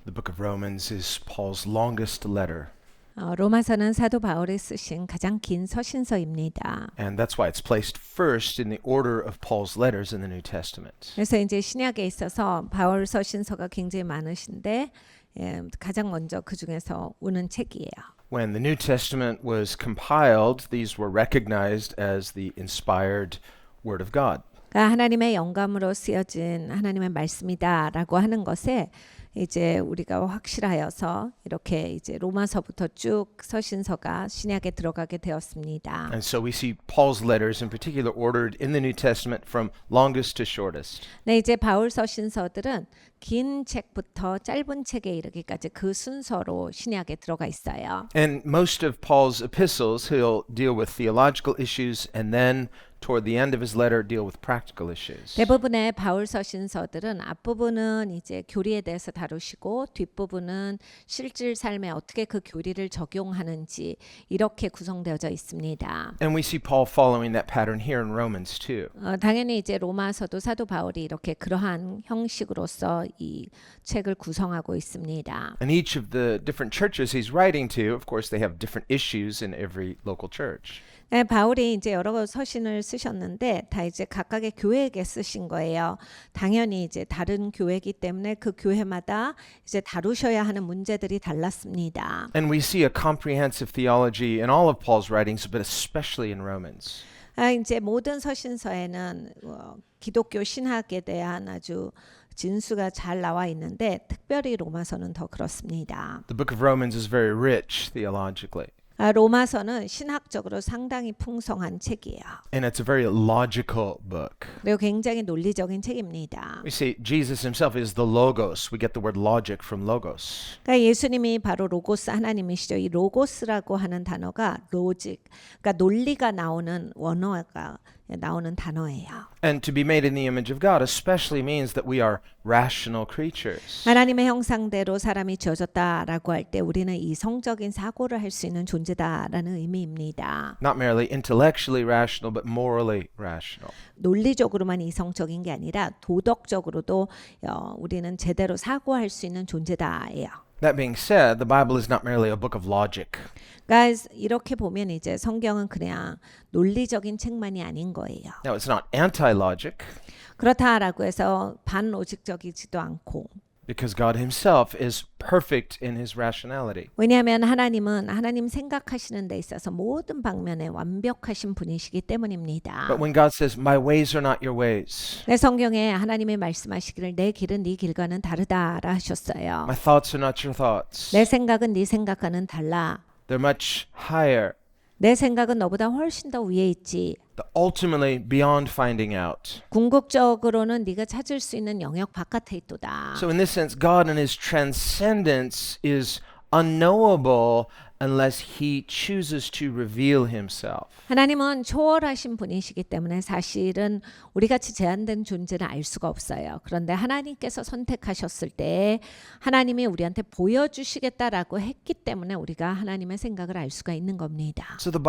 The book of Romans is Paul's longest letter, 로마서는 사도 바울이 쓰신 가장 긴 서신서입니다. and that's why it's placed first in the order of Paul's letters in the New Testament. 그래서 이제 신약에 있어서 바울 서신서가 굉장히 많으신데 가장 먼저 그 중에서 오는 책이에요. When the New Testament was compiled, these were recognized as the inspired Word of God. 그러니까 하나님의 영감으로 쓰여진 하나님의 말씀이다라고 하는 것에 이제 우리가 확실하여서 이렇게 이제 로마서부터 쭉 서신서가 신약에 들어가게 되었습니다. And so we see Paul's letters in particular ordered in the New Testament from longest to shortest. 네, 이제 바울 서신서들은 긴 책부터 짧은 책에 이르기까지 그 순서로 신약에 들어가 있어요. And most of Paul's epistles, he'll deal with theological issues and then toward the end of his letter deal with practical issues. 대부분의 바울 서신서들은 앞부분은 이제 교리에 대해서 다루시고 뒷부분은 실질 삶에 어떻게 그 교리를 적용하는지 이렇게 구성되어져 있습니다. And we see Paul following that pattern here in Romans too. 당연히 이제 로마서도 사도 바울이 이렇게 그러한 형식으로서 이 책을 구성하고 있습니다. And each of the different churches he's writing to, of course, they have different issues in every local church. 네, 바울이 이제 여러 서신을 쓰셨는데 다 이제 각각의 교회에게 쓰신 거예요. 당연히 이제 다른 교회이기 때문에 그 교회마다 이제 다루셔야 하는 문제들이 달랐습니다. And we see a comprehensive theology in all of Paul's writings, but especially in Romans. 이제 모든 서신서에는 기독교 신학에 대한 아주 진수가 잘 나와 있는데 특별히 로마서는 더 그렇습니다. The book of Romans is very rich theologically. 로마서는 신학적으로 상당히 풍성한 책이에요. And it's a very logical book. 그리고 굉장히 논리적인 책입니다. We see Jesus himself is the logos. We get the word logic from logos. 그러니까 예수님이 바로 로고스 하나님이시죠. 이 로고스라고 하는 단어가 로직, 그러니까 논리가 나오는 원어가 나오는 단어예요. And to be made in the image of God especially means that we are rational creatures. 하나님의 형상대로 사람이 지어졌다라고 할 때 우리는 이성적인 사고를 할 수 있는 존재다라는 의미입니다. Not merely intellectually rational, but morally rational. 논리적으로만 이성적인 게 아니라 도덕적으로도 우리는 제대로 사고할 수 있는 존재다예요. That being said, the Bible is not merely a book of logic. 그러니까 이렇게 보면 이제 성경은 그냥 논리적인 책만이 아닌 거예요. Now, it's not anti-logic 그렇다라고 해서 반로직적이지도 않고 because God himself is perfect in his rationality. 왜냐하면 하나님은 하나님 생각하시는 데 있어서 모든 방면에 완벽하신 분이시기 때문입니다. But when God says, "My ways are not your ways. 내 성경에 하나님이 말씀하시기를 내 길은 네 길과는 다르다라 하셨어요. My thoughts are not your thoughts. 내 생각은 네 생각과는 달라. They're much higher, 내 생각은 너보다 훨씬 더 위에 있지. ultimately beyond finding out." 궁극적으로는 네가 찾을 수 있는 영역 바깥에 있도다. So in this sense, God in his transcendence is unknowable unless he chooses to reveal himself. 하나님은 초월하신 분이시기 때문에 사실은 우리 같이 제한된 존재는 알 수가 없어요. 그런데 하나님께서 선택하셨을 때 하나님이 우리한테 보여주시겠다라고 했기 때문에 우리가 하나님의 생각을 알 수가 있는 겁니다. So the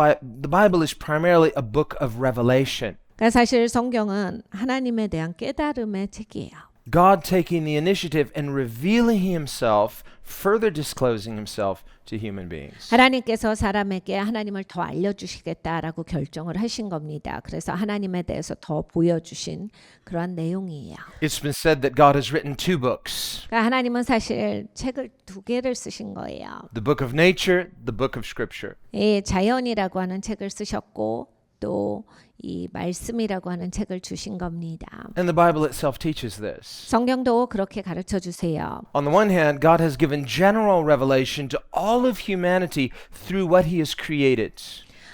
Bible is primarily a book of revelation. 그러니까 사실 성경은 하나님에 대한 깨달음의 책이에요. God taking the initiative and revealing himself, further disclosing himself to human beings. 하나님께서 사람에게 하나님을 더 알려주시겠다라고 결정을 하신 겁니다. 그래서 하나님에 대해서 더 보여주신 그러한 내용이에요. It's been said that God has written two books, 그러니까 하나님은 사실 책을 두 개를 쓰신 거예요. the book of nature, the book of scripture. 이 자연이라고 하는 책을 쓰셨고 또 이 말씀이라고 하는 책을 주신 겁니다. And the Bible itself teaches this. 성경도 그렇게 가르쳐 주세요. On the one hand, God has given general revelation to all of humanity through what he has created.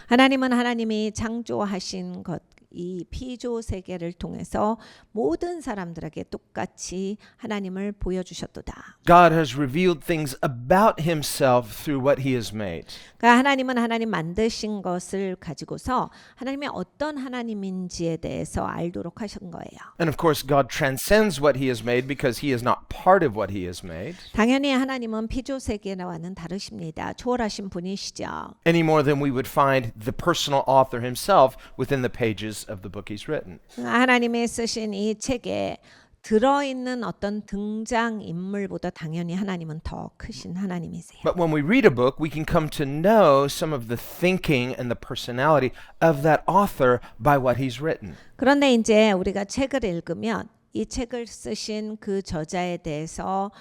하나님은 하나님이 창조하신 것, 이 피조 세계를 통해서 모든 사람들에게 똑같이 하나님을 보여주셨도다. God has revealed things about himself through what he has made. 그러니까 하나님은 하나님 만드신 것을 가지고서 하나님이 어떤 하나님인지에 대해서 알도록 하신 거예요. And of course, God transcends what he has made because he is not part of what he has made, 당연히 하나님은 피조 세계와는 다르십니다. 초월하신 분이시죠. any more than we would find the personal author himself within the pages of the book he's written. 하나님이 쓰신 이 책에 들어있는 어떤 등장 인물보다 당연히 하나님은 더 크신 하나님이세요. But when we read a book, we can come to know some of the thinking and the personality of that author by what he's written. 그런데 이제 우리가 책을 읽으면 이 책을 쓰신 그 저자에 대해서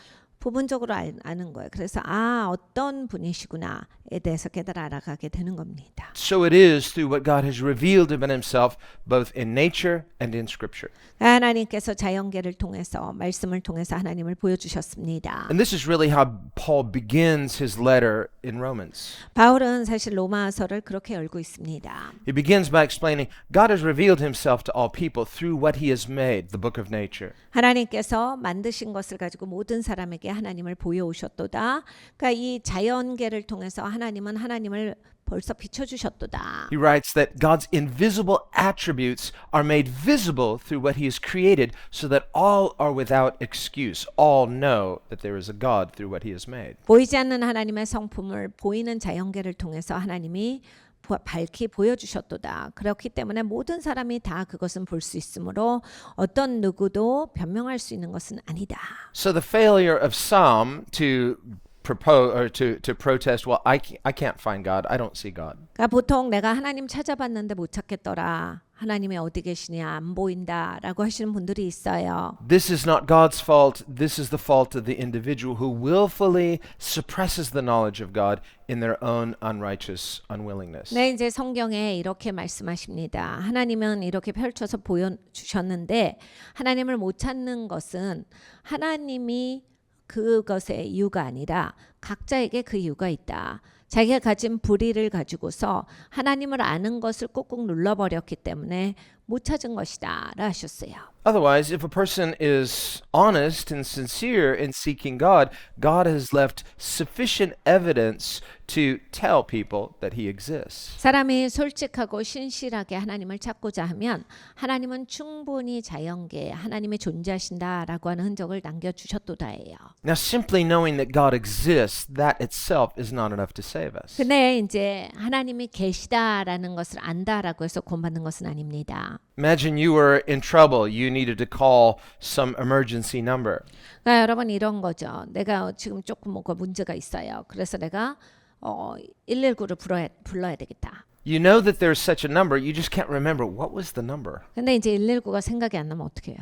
부분적으로 아는 거예요. 그래서 어떤 분이시구나에 대해서 깨달아 알아가게 되는 겁니다. So it is through what God has revealed about himself, both in nature and in scripture. 하나님께서 자연계를 통해서 말씀을 통해서 하나님을 보여주셨습니다. And this is really how Paul begins his letter in Romans. 바울은 사실 로마서를 그렇게 열고 있습니다. He begins by explaining God has revealed himself to all people through what he has made, the book of nature. 하나님께서 만드신 것을 가지고 모든 사람에게 하나님을 보여오셨도다. 그러니까 이 자연계를 통해서 하나님은 하나님을 벌써 비춰주셨도다. He writes that God's invisible attributes are made visible through what he has created so that all are without excuse. All know that there is a God through what he has made. 보이지 않는 하나님의 성품을 보이는 자연계를 통해서 하나님이 밝히 보여주셨도다. 그렇기 때문에 모든 사람이 다 그것은 볼 수 있으므로 어떤 누구도 변명할 수 있는 것은 아니다. So the failure of some to propose or to protest, well, I can't find God. I don't see God. 그러니까 보통 내가 하나님 찾아봤는데 못 찾겠더라. 하나님이 어디 계시냐 안 보인다라고 하시는 분들이 있어요. This is not God's fault. This is the fault of the individual who willfully suppresses the knowledge of God in their own unrighteous unwillingness. 네, 이제 성경에 이렇게 말씀하십니다. 하나님은 이렇게 펼쳐서 보여주셨는데 하나님을 못 찾는 것은 하나님이 그것의 이유가 아니라 각자에게 그 이유가 있다. 자기가 가진 불의를 가지고서 하나님을 아는 것을 꾹꾹 눌러버렸기 때문에 못 찾은 것이다 라 하셨어요. Otherwise, if a person is honest and sincere in seeking God, God has left sufficient evidence to tell people that he exists. 사람이 솔직하고 신실하게 하나님을 찾고자 하면 하나님은 충분히 자연계에 하나님이 존재하신다라고 하는 흔적을 남겨주셨도다예요. Now, simply knowing that God exists, that itself is not enough to save us. 근데 이제 하나님이 계시다라는 것을 안다라고 해서 구원받는 것은 아닙니다. Imagine you were in trouble. You needed to call some emergency number. 그러니까 여러분 이런 거죠. 내가 지금 조금 뭐가 문제가 있어요. 그래서 내가 119를 불러야 되겠다. You know that there's such a number, you just can't remember what was the number. 근데 이제 119가 생각이 안 나면 어떻게 해요?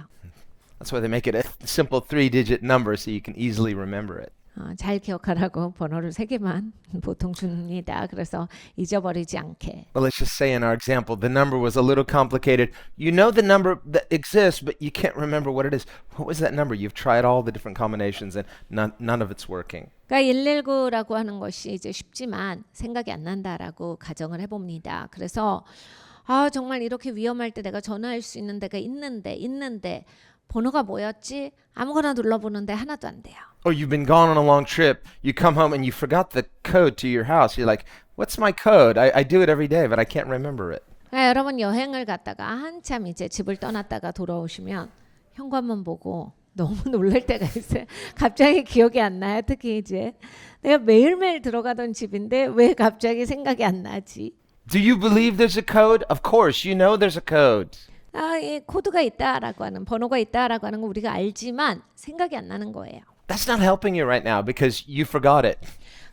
That's why they make it a simple 3-digit number so you can easily remember it. 잘 기억하라고 번호를 3개만 보통 줍니다. 그래서 잊어버리지 않게. Well, let's just say in our example, the number was a little complicated. You know the number that exists, but you can't remember what it is. What was that number? You've tried all the different combinations and none of it's working. 그러니까 119라고 하는 것이 이제 쉽지만 생각이 안 난다라고 가정을 해봅니다. 그래서 정말 이렇게 위험할 때 내가 전화할 수 있는 데가 있는데 번호가 뭐였지? 아무거나 눌러보는데 하나도 안 돼요. Or you've been gone on a long trip. You come home and you forgot the code to your house. You're like, what's my code? I do it every day, but I can't remember it. 여러분 여행을 갔다가 한참 이제 집을 떠났다가 돌아오시면 현관문 보고 너무 놀랄 때가 있어요. 갑자기 기억이 안 나요. 특히 이제 내가 매일매일 들어가던 집인데 왜 갑자기 생각이 안 나지? Do you believe there's a code? Of course, you know there's a code. 이 코드가 있다라고 하는 번호가 있다라고 하는 거 우리가 알지만 생각이 안 나는 거예요. That's not helping you right now because you forgot it.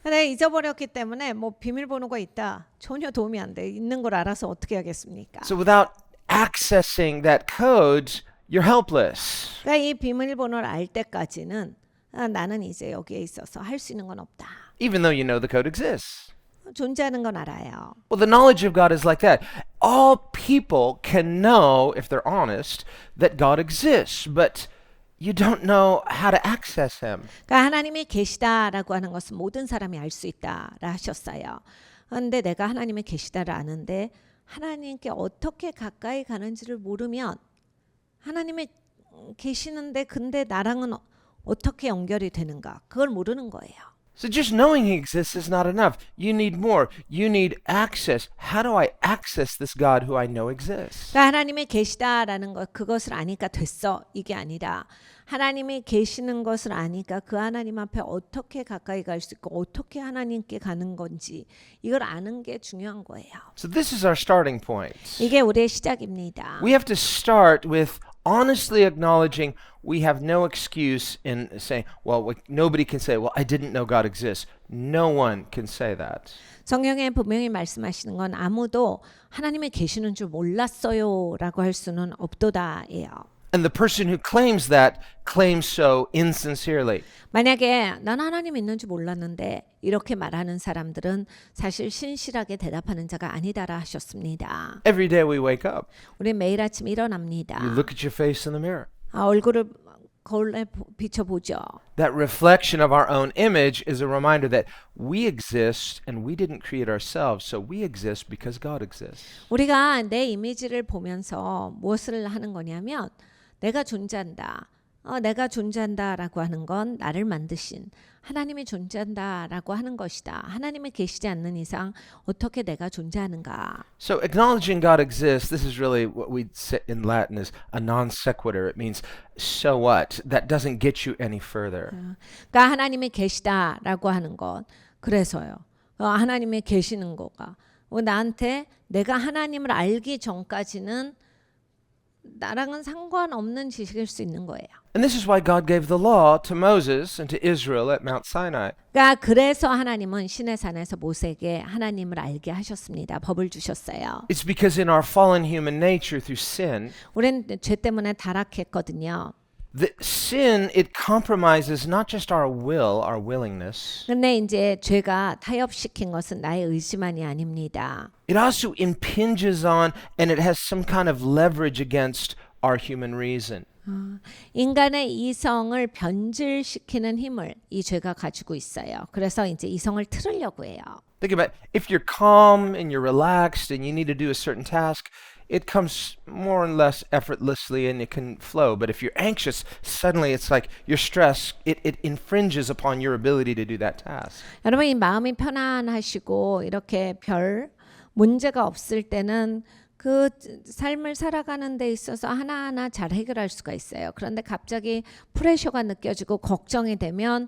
근데 잊어버렸기 때문에 뭐 비밀번호가 있다 전혀 도움이 안 돼. 있는 걸 알아서 어떻게 하겠습니까? So without accessing that code, you're helpless. 그러니까 이 비밀번호를 알 때까지는 나는 이제 여기에 있어서 할 수 있는 건 없다. Even though you know the code exists. 존재하는 건 알아요. Well, the knowledge of God is like that. All people can know, if they're honest, that God exists, but you don't know how to access him. 그러니까 하나님이 계시다라고 하는 것은 모든 사람이 알 수 있다라 하셨어요. 그런데 내가 하나님이 계시다를 아는데 하나님께 어떻게 가까이 가는지를 모르면 하나님이 계시는데 근데 나랑은 어떻게 연결이 되는가 그걸 모르는 거예요. So just knowing he exists is not enough. You need more. You need access. How do I access this God who I know exists? 그러니까 하나님이 계시다라는 것 그것을 아니까 됐어 이게 아니라 하나님이 계시는 것을 아니까 그 하나님 앞에 어떻게 가까이 갈 수 있고 어떻게 하나님께 가는 건지 이걸 아는 게 중요한 거예요. So this is our starting point. 이게 우리의 시작입니다. We have to start with honestly acknowledging we have no excuse in saying, well, nobody can say, well, I didn't know God exists. No one can say that. 성경에 분명히 말씀하시는 건 아무도 하나님이 계시는 줄 몰랐어요라고 할 수는 없도다예요. And the person who claims that claims so insincerely. 만약에 난 하나님 있는 줄 몰랐는데 이렇게 말하는 사람들은 사실 신실하게 대답하는 자가 아니다라 하셨습니다. Every day we wake up, 우리 매일 아침 일어납니다. you look at your face in the mirror. 얼굴을 거울에 비춰보죠. That reflection of our own image is a reminder that we exist and we didn't create ourselves, so we exist because God exists. 우리가 내 이미지를 보면서 무엇을 하는 거냐면 내가 존재한다. 내가 존재한다라고 하는 건 나를 만드신 하나님이 존재한다라고 하는 것이다. 하나님이 계시지 않는 이상 어떻게 내가 존재하는가? So acknowledging God exists, this is really what we say in Latin is a non sequitur. It means so what? That doesn't get you any further. 그러니까 하나님이 계시다라고 하는 것. 그래서요. 하나님이 계시는 거가 나한테 내가 하나님을 알기 전까지는 나랑은 상관없는 지식일 수 있는 거예요. And this is why God gave the law to Moses and to Israel at Mount Sinai. 그러니까 그래서 하나님은 시내산에서 모세에게 하나님을 알게 하셨습니다. 법을 주셨어요. It's because in our fallen human nature through sin, 우리는 죄 때문에 타락했거든요. the sin it compromises not just our will, our willingness. 근데 이제 죄가 타협시킨 것은 나의 의지만이 아닙니다. It also impinges on and it has some kind of leverage against our human reason. 인간의 이성을 변질시키는 힘을 이 죄가 가지고 있어요. 그래서 이제 이성을 틀으려고 해요. Think about it. If you're calm and you're relaxed and you need to do a certain task, it comes more or less effortlessly and it can flow. But if you're anxious, suddenly it's like your stress, it infringes upon your ability to do that task. 여러분 이 마음이 편안하시고 이렇게 별 문제가 없을 때는 그 삶을 살아가는 데 있어서 하나하나 잘 해결할 수가 있어요. 그런데 갑자기 프레셔가 느껴지고 걱정이 되면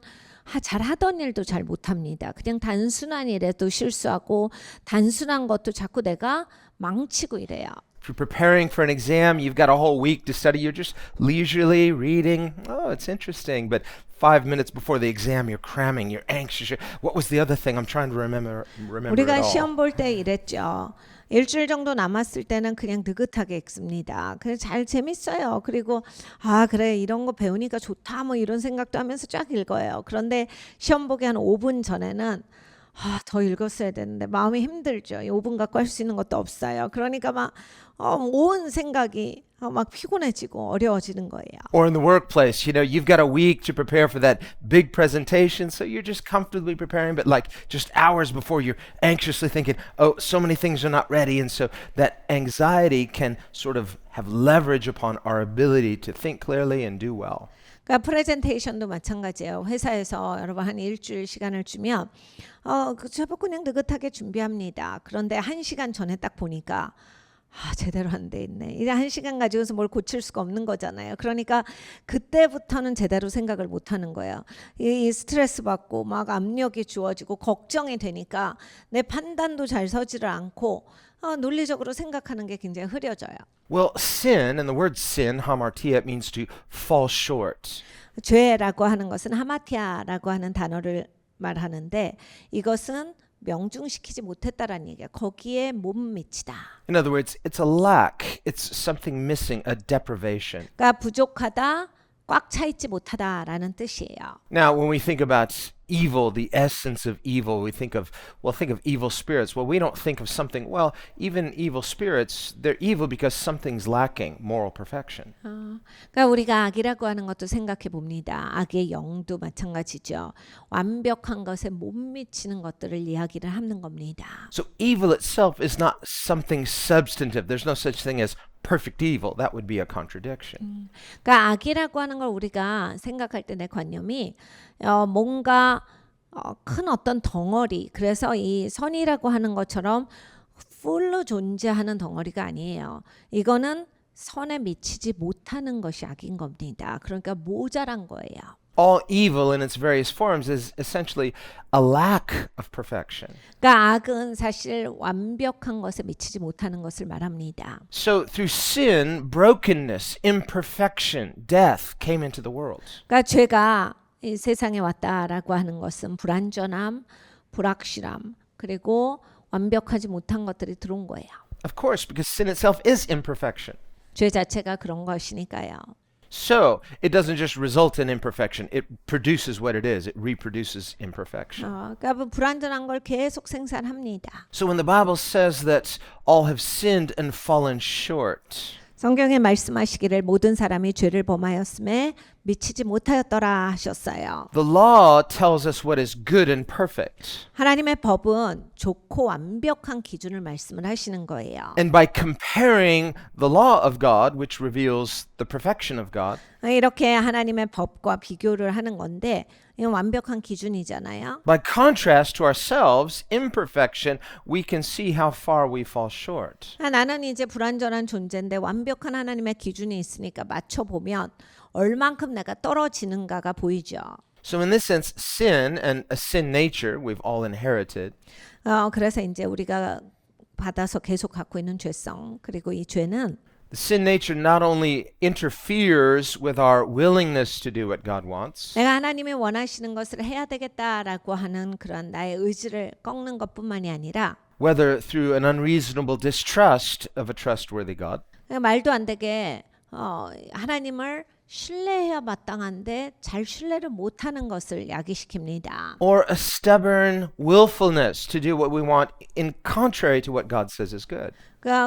잘 하던 일도 잘 못합니다. 그냥 단순한 일에도 실수하고 단순한 것도 자꾸 내가 망치고 이래요. If you're preparing for an exam, you've got a whole week to study. You're just leisurely reading. Oh, it's interesting. But 5 minutes before the exam, you're cramming. You're anxious. What was the other thing? I'm trying to remember it 우리가 all. 시험 볼 때 이랬죠. 일주일 정도 남았을 때는 그냥 느긋하게 읽습니다. 그래서 잘 재밌어요. 그리고 그래 이런 거 배우니까 좋다 뭐 이런 생각도 하면서 쫙 읽어요. 그런데 시험 보기 한 5분 전에는 더 읽었어야 되는데 마음이 힘들죠. 5분 갖고 할 수 있는 것도 없어요. 그러니까 막 온 생각이 막 피곤해지고 어려워지는 거예요. Or in the workplace, you've got a week to prepare for that big presentation, so you're just comfortably preparing, but like just hours before you're anxiously thinking, oh, so many things are not ready, and so that anxiety can sort of have leverage upon our ability to think clearly and do well. 그러니까 프레젠테이션도 마찬가지예요. 회사에서 여러분 한 일주일 시간을 주면 저도 그냥 느긋하게 준비합니다. 그런데 1시간 전에 딱 보니까 제대로 안 돼 있네. 이제 1시간 가지고서 뭘 고칠 수가 없는 거잖아요. 그러니까 그때부터는 제대로 생각을 못 하는 거예요. 이 스트레스 받고 막 압력이 주어지고 걱정이 되니까 내 판단도 잘 서지를 않고 논리적으로 생각하는 게 굉장히 흐려져요. Well, sin, and the word sin, hamartia, it means to fall short. 죄라고 하는 것은 하마티아라고 하는 단어를 말하는데 이것은 명중시키지 못했다라는 얘기야. 거기에 못 미치다. In other words, it's a lack. It's something missing, a deprivation. 그러니까 부족하다, 꽉 차 있지 못하다라는 뜻이에요. Now, when we think about evil, the essence of evil, we think of evil spirits. Well, we don't think of something, even evil spirits, they're evil because something's lacking, moral perfection. 그러니까 우리가 악이라고 하는 것도 생각해 봅니다. 악의 영도 마찬가지죠. 완벽한 것에 못 미치는 것들을 이야기를 하는 겁니다. So evil itself is not something substantive. There's no such thing as perfect evil. That would be a contradiction. 그러니까 악이라고 하는 걸 우리가 생각할 때 내 관념이 뭔가 큰 어떤 덩어리, 그래서 이 선이라고 하는 것처럼 풀로 존재하는 덩어리가 아니에요. 이거는 선에 미치지 못하는 것이 악인 겁니다. 그러니까 모자란 거예요. All evil in its various forms is essentially a lack of perfection. 그러니까 악은 사실 완벽한 것에 미치지 못하는 것을 말합니다. So through sin, brokenness, imperfection, death came into the world. 그러니까 죄가 이 세상에 왔다라고 하는 것은 불완전함, 불확실함, 그리고 완벽하지 못한 것들이 들어온 거예요. Of course, because sin itself is imperfection. 죄 자체가 그런 것이니까요. So it doesn't just result in imperfection, it produces what it is. It reproduces imperfection. 그러니까 불완전한 걸 계속 생산합니다. So when the Bible says that all have sinned and fallen short, 성경에 말씀하시기를 모든 사람이 죄를 범하였음에 미치지 못하였더라 하셨어요. the law tells us what is good and perfect. 하나님의 법은 좋고 완벽한 기준을 말씀을 하시는 거예요. And by comparing the law of God, which reveals the perfection of God, 이렇게 하나님의 법과 비교를 하는 건데 이건 완벽한 기준이잖아요. by contrast to ourselves, imperfection, we can see how far we fall short. 나는 이제 불완전한 존재인데 완벽한 하나님의 기준이 있으니까 맞춰보면 얼만큼 내가 떨어지는가가 보이죠. So in this sense, sin and a sin nature we've all inherited 그래서 이제 우리가 받아서 계속 갖고 있는 죄성 그리고 이 죄는 the sin nature not only interferes with our willingness to do what God wants, 내가 하나님이 원하시는 것을 해야 되겠다라고 하는 그런 나의 의지를 꺾는 것뿐만이 아니라 whether through an unreasonable distrust of a trustworthy God, 말도 안 되게 하나님을 신뢰해야 마땅한데 잘 신뢰를 못하는 것을 야기시킵니다. or a stubborn willfulness to do what we want in contrary to what God says is good.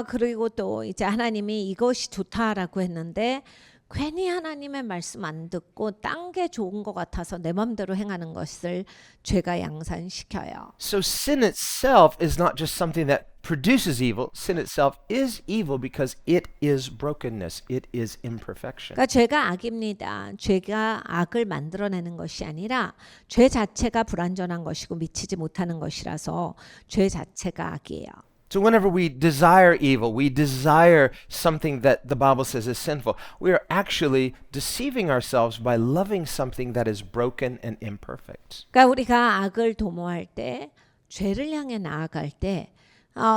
그리고 또 이제 하나님이 이것이 좋다라고 했는데 괜히 하나님의 말씀 안 듣고 딴 게 좋은 것 같아서 내 맘대로 행하는 것을 죄가 양산시켜요. So sin itself is not just something that produces evil. Sin itself is evil because it is brokenness. It is imperfection. 그러니까 죄가 악입니다. 죄가 악을 만들어내는 것이 아니라 죄 자체가 불완전한 것이고 미치지 못하는 것이라서 죄 자체가 악이에요. So whenever we desire evil, we desire something that the Bible says is sinful, we are actually deceiving ourselves by loving something that is broken and imperfect. 그러니까 우리가 악을 도모할 때, 죄를 향해 나아갈 때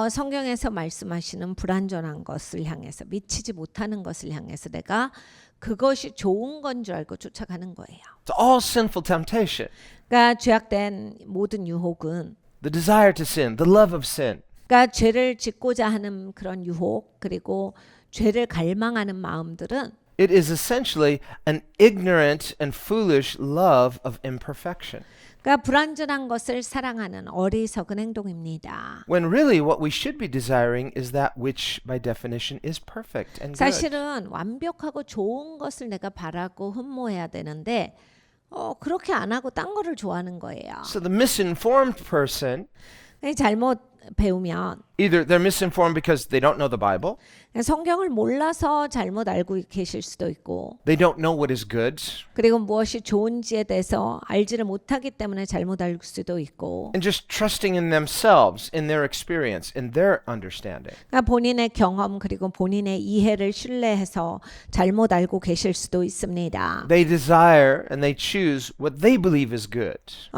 성경에서 말씀하시는 불완전한 것을 향해서 미치지 못하는 것을 향해서 내가 그것이 좋은 건 줄 알고 쫓아가는 거예요. So all sinful temptation, 그러니까 죄악된 모든 유혹은 the desire to sin, the love of sin, 그러니까 죄를 짓고자 하는 그런 유혹 그리고 죄를 갈망하는 마음들은 it is essentially an ignorant and foolish love of imperfection. 그러니까 불완전한 것을 사랑하는 어리석은 행동입니다. When really what we should be desiring is that which by definition is perfect and good. 사실은 완벽하고 좋은 것을 내가 바라고 흠모해야 되는데 그렇게 안 하고 딴 거를 좋아하는 거예요. So the misinformed person, 잘못 배우면 either they're misinformed because they don't know the Bible, 성경을 몰라서 잘못 알고 계실 수도 있고 they don't know what is good, 그리고 무엇이 좋은지에 대해서 알지를 못하기 때문에 잘못 알 수도 있고 and just trusting in themselves, in their experience, in their understanding. 그러니까 본인의 경험 그리고 본인의 이해를 신뢰해서 잘못 알고 계실 수도 있습니다. They desire and they choose what they believe is good.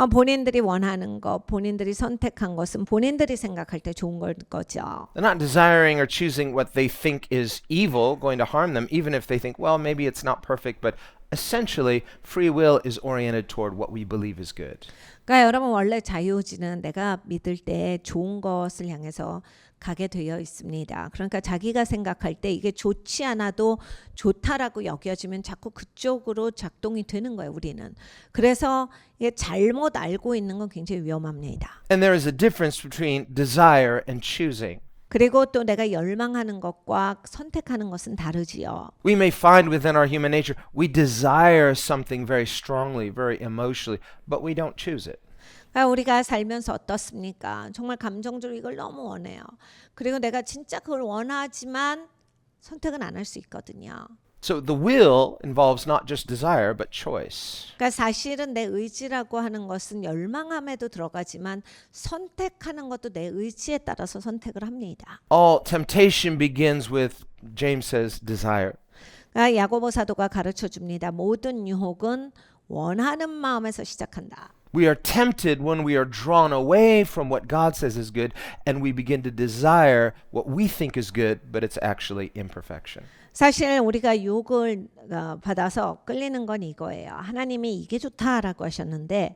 본인들이 원하는 것, 본인들이 선택한 것은 본인들이 생각할 때 좋은 걸 거죠. They're not desiring or choosing what they think is evil, going to harm them, even if they think, well, maybe it's not perfect, but essentially free will is oriented toward what we believe is good. 그러니까 여러분 원래 자유의지는 내가 믿을 때 좋은 것을 향해서 가게 되어 있습니다. 그러니까 자기가 생각할 때 이게 좋지 않아도 좋다라고 여겨지면 자꾸 그쪽으로 작동이 되는 거예요, 우리는. 그래서 이게 잘못 알고 있는 건 굉장히 위험합니다. And there is a difference between desire and choosing. 그리고 또 내가 열망하는 것과 선택하는 것은 다르지요. We may find within our human nature we desire something very strongly, very emotionally, but we don't choose it. 그러니까 우리가 살면서 어떻습니까? 정말 감정적으로 이걸 너무 원해요. 그리고 내가 진짜 그걸 원하지만 선택은 안 할 수 있거든요. So the will involves not just desire but choice. 그러니까 사실은 내 의지라고 하는 것은 열망함에도 들어가지만 선택하는 것도 내 의지에 따라서 선택을 합니다. All temptation begins with, James says, desire. 야고보 사도가 가르쳐 줍니다. 모든 유혹은 원하는 마음에서 시작한다. We are tempted when we are drawn away from what God says is good, and we begin to desire what we think is good, but it's actually imperfection. 사실 우리가 유혹을 받아서 끌리는 건 이거예요. 하나님이 이게 좋다라고 하셨는데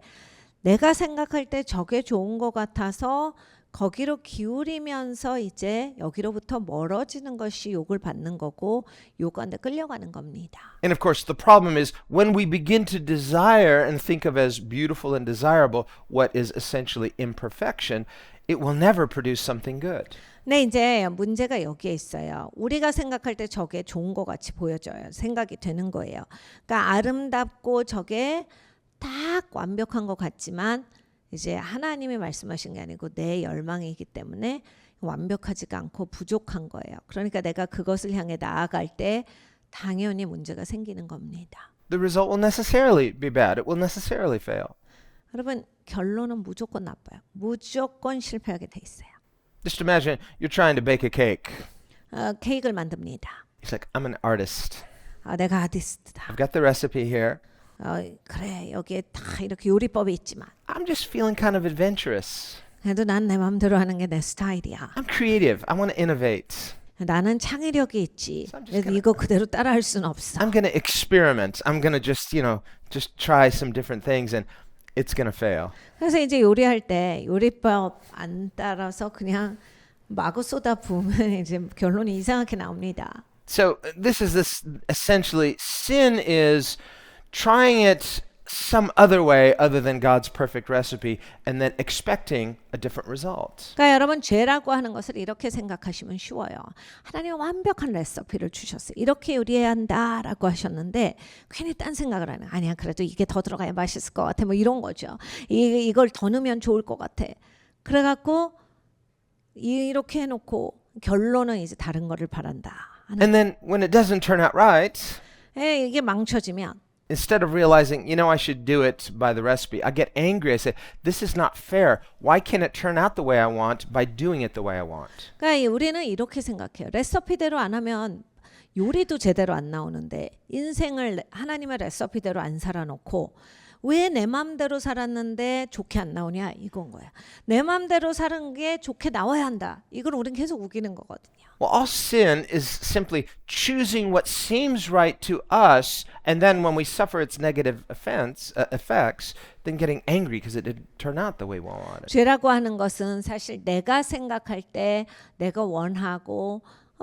내가 생각할 때 저게 좋은 것 같아서 거기로 기울이면서 이제 여기로부터 멀어지는 것이 욕을 받는 거고 욕한테 끌려가는 겁니다. And of course, the problem is when we begin to desire and think of as beautiful and desirable what is essentially imperfection, it will never produce something good. 근데 이제 문제가 여기에 있어요. 우리가 생각할 때 저게 좋은 것 같이 보여져요. 생각이 되는 거예요. 그러니까 아름답고 저게 딱 완벽한 것 같지만 이제 하나님이 말씀하신 게 아니고 내 열망이기 때문에 완벽하지가 않고 부족한 거예요. 그러니까 내가 그것을 향해 나아갈 때 당연히 문제가 생기는 겁니다. The result will necessarily be bad. It will necessarily fail. 여러분 결론은 무조건 나빠요. 무조건 실패하게 돼 있어요. Just imagine you're trying to bake a cake. 케이크를 만듭니다. He's like, I'm an artist. 내가 아티스트다. I've got the recipe here. 그래 여기에 다 이렇게 요리법이 있지만 I'm just feeling kind of adventurous. 그래도 난 내 마음대로 하는 게 내 스타일이야. I'm creative. I want to innovate. 나는 창의력이 있지. So I'm just 그래서 gonna- 이거 그대로 따라할 수는 없어. I'm going to experiment. I'm going to just, just try some different things and it's going to fail. 그래서 이제 요리할 때 요리법 안 따라서 그냥 마구 쏟아 부으면 이제 결론이 이상하게 나옵니다. So this essentially sin is trying it some other way other than God's perfect recipe and then expecting a different result. 그러니까 여러분 죄라고 하는 것을 이렇게 생각하시면 쉬워요. 하나님은 완벽한 레시피를 주셨어요. 이렇게 요리해야 한다라고 하셨는데 괜히 딴 생각을 하는. 아니야 그래도 이게 더 들어가야 맛있을 것 같아. 뭐 이런 거죠. 이걸 더 넣으면 좋을 것 같아. 그래갖고 이렇게 해놓고 결론은 이제 다른 거를 바란다. And then when it doesn't turn out right, 이게 망쳐지면 instead of realizing, I should do it by the recipe, I get angry. I say, this is not fair. Why can't it turn out the way I want by doing it the way I want? 그러니까 우리는 이렇게 생각해요. 레시피대로 안 하면 요리도 제대로 안 나오는데 인생을 하나님의 레시피대로 안 살아놓고 왜 내 맘대로 살았는데 좋게 안 나오냐 이건 거야. 내 맘대로 사는 게 좋게 나와야 한다. 이걸 우린 계속 우기는 거거든요. Well, all sin is simply choosing what seems right to us, and then when we suffer its negative effects, then getting angry because it didn't turn out the way we wanted. 죄라고 하는 것은 사실 내가 생각할 때 내가 원하고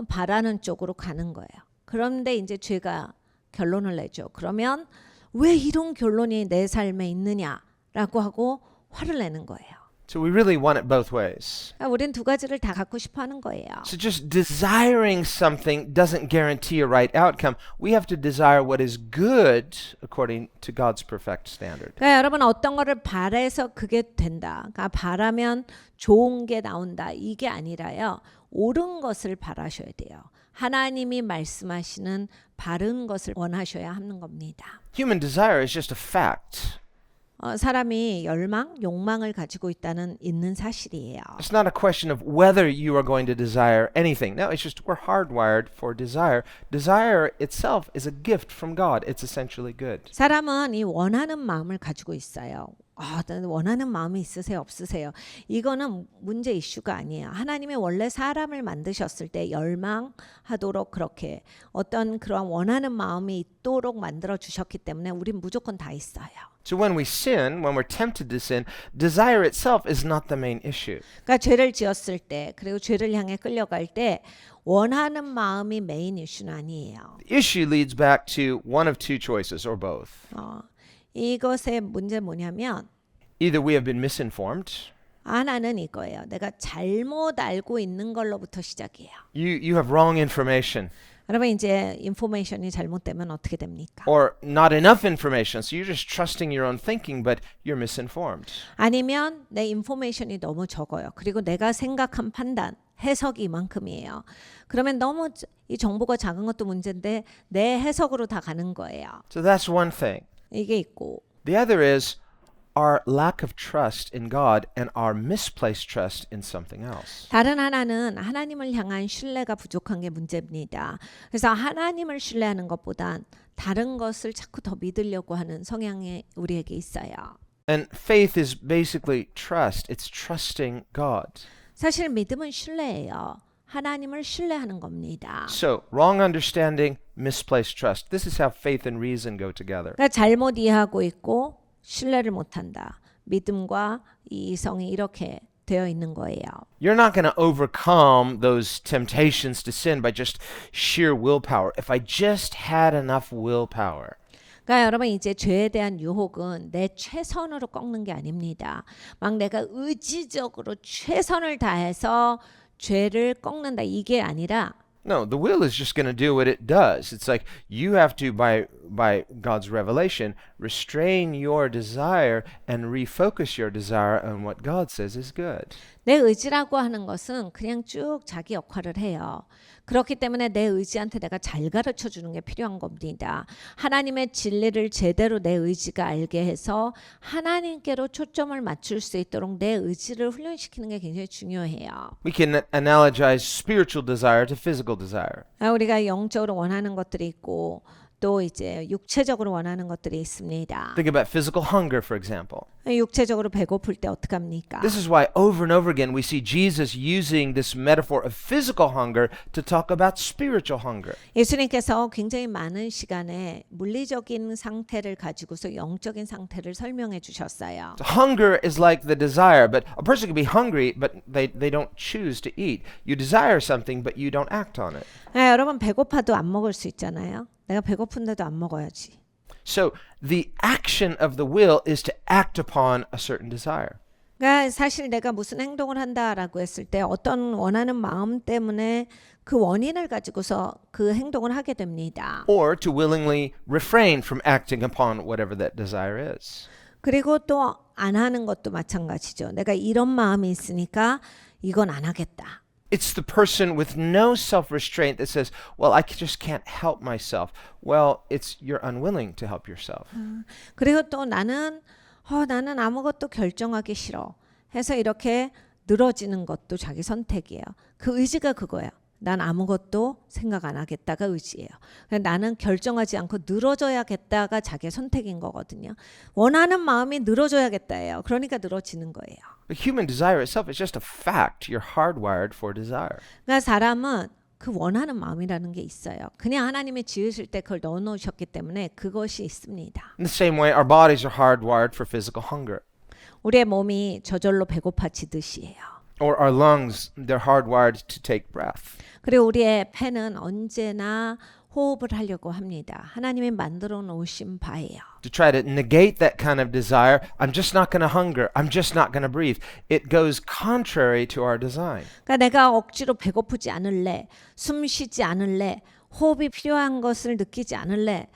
바라는 쪽으로 가는 거예요. 그런데 이제 죄가 결론을 내죠. 그러면 왜 이런 결론이 내 삶에 있느냐라고 하고 화를 내는 거예요. So we really want it both ways. 그러니까 우린 두 가지를 다 갖고 싶어 하는 거예요. So just desiring something doesn't guarantee a right outcome. We have to desire what is good according to God's perfect standard. 그러니까 여러분 어떤 거를 바래서 그게 된다. 그러니까 바라면 좋은 게 나온다. 이게 아니라요. 옳은 것을 바라셔야 돼요. 하나님이 말씀하시는 바른 것을 원하셔야 하는 겁니다. Human desire is just a fact. 사람이 열망, 욕망을 가지고 있는 사실이에요. It's not a question of whether you are going to desire anything. No, it's just we're hardwired for desire. Desire itself is a gift from God. It's essentially good. 사람은 이 원하는 마음을 가지고 있어요. 원하는 마음이 있으세요, 없으세요? 이거는 문제 이슈가 아니에요. 하나님이 원래 사람을 만드셨을 때 열망하도록 그렇게 어떤 그런 원하는 마음이 있도록 만들어 주셨기 때문에 우린 무조건 다 있어요. So when we sin, when we're tempted to sin, desire itself is not the main issue. 그러니까 죄를 지었을 때 그리고 죄를 향해 끌려갈 때 원하는 마음이 메인 이슈는 아니에요. The issue leads back to one of two choices or both. 이것의 문제 뭐냐면 Either we have been misinformed, 나는 이거예요. 내가 잘못 알고 있는 걸로부터 시작이에요. you have wrong information, 여러분 이제 인포메이션이 잘못되면 어떻게 됩니까? or not enough information, so you're just trusting your own thinking, but you're misinformed. 아니면 내 인포메이션이 너무 적어요. 그리고 내가 생각한 판단, 해석이 이만큼이에요. 그러면 너무 이 정보가 작은 것도 문제인데 내 해석으로 다 가는 거예요. So that's one thing. 이게 있고 The other is our lack of trust in God and our misplaced trust in something else. 다른 하나는 하나님을 향한 신뢰가 부족한 게 문제입니다. 그래서 하나님을 신뢰하는 것보단 다른 것을 자꾸 더 믿으려고 하는 성향이 우리에게 있어요. And faith is basically trust. It's trusting God. 사실 믿음은 신뢰예요. 하나님을 신뢰하는 겁니다. So, wrong understanding, misplaced trust. This is how faith and reason go together. 그러니까 잘못 이해하고 있고 신뢰를 못한다. 믿음과 이 이성이 이렇게 되어 있는 거예요. You're not going to overcome those temptations to sin by just sheer willpower. If I just had enough willpower. 그러니까 여러분 이제 죄에 대한 유혹은 내 최선으로 꺾는 게 아닙니다. 막 내가 의지적으로 최선을 다해서 죄를 꺾는다 이게 아니라 No, the will is just going to do what it does. It's like you have to, by God's revelation, restrain your desire and refocus your desire on what God says is good. 내 의지라고 하는 것은 그냥 쭉 자기 역할을 해요. 그렇기 때문에 내 의지한테 내가 잘 가르쳐 주는 게 필요한 겁니다. 하나님의 진리를 제대로 내 의지가 알게 해서 하나님께로 초점을 맞출 수 있도록 내 의지를 훈련시키는 게 굉장히 중요해요. We can analogize spiritual desire to physical desire. 우리가 영적으로 원하는 것들이 있고 또 이제 육체적으로 원하는 것들이 있습니다. Think about physical hunger, for example. 육체적으로 배고플 때 어떡합니까? This is why over and over again we see Jesus using this metaphor of physical hunger to talk about spiritual hunger. 예수님께서 굉장히 많은 시간에 물리적인 상태를 가지고서 영적인 상태를 설명해 주셨어요. So hunger is like the desire, but a person can be hungry, but they don't choose to eat. You desire something, but you don't act on it. 여러분 배고파도 안 먹을 수 있잖아요. 내가 배고픈데도 안 먹어야지. So the action of the will is to act upon a certain desire. 그러니까 사실 내가 무슨 행동을 한다라고 했을 때 어떤 원하는 마음 때문에 그 원인을 가지고서 그 행동을 하게 됩니다. Or to willingly refrain from acting upon whatever that desire is. 그리고 또 안 하는 것도 마찬가지죠. 내가 이런 마음이 있으니까 이건 안 하겠다. It's the person with no self-restraint that says, well, I just can't help myself. Well, it's you're unwilling to help yourself. 그리고 또 나는 아무것도 결정하기 싫어 해서 이렇게 늘어지는 것도 자기 선택이에요. 그 의지가 그거예요. 난 아무것도 생각 안 하겠다가 의지예요. 나는 결정하지 않고 늘어져야겠다가 자기의 선택인 거거든요. 원하는 마음이 늘어져야겠다예요. 그러니까 늘어지는 거예요. But human desire itself is just a fact. You're hardwired for desire. 그러니까 사람은 그 원하는 마음이라는 게 있어요. 그냥 하나님이 지으실 때 그걸 넣어놓으셨기 때문에 그것이 있습니다. In the same way, our bodies are hardwired for physical hunger. 우리의 몸이 저절로 배고파지듯이에요. Or our lungs, they're hardwired to take breath. 그리고 우리의 폐는 언제나 호흡을 하려고 합니다. 하나님이 만들어 놓으신 바예요. To try to negate that kind of desire, I'm just not going to hunger. I'm just not going to breathe. It goes contrary to our design. 그러니까 내가 억지로 배고프지 않을래, 숨 쉬지 않을래, 호흡이 필요한 것을 느끼지 않을래.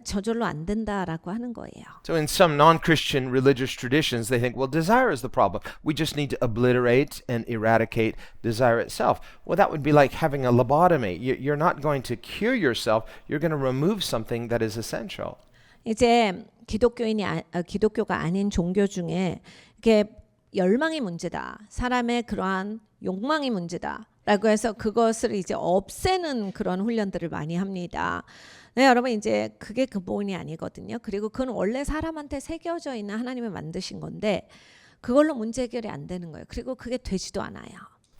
저절로 안 된다라고 하는 거예요. So in some non-Christian religious traditions, they think, well, desire is the problem. We just need to obliterate and eradicate desire itself. Well, that would be like having a lobotomy. You're not going to cure yourself. You're going to remove something that is essential. 이제 기독교가 아닌 종교 중에 이게 열망이 문제다. 사람의 그러한 욕망이 문제다. 라고 해서 그것을 이제 없애는 그런 훈련들을 많이 합니다. 네, 여러분 이제 그게 근본이 아니거든요. 그리고 그건 원래 사람한테 새겨져 있는 하나님이 만드신 건데 그걸로 문제 해결이 안 되는 거예요. 그리고 그게 되지도 않아요.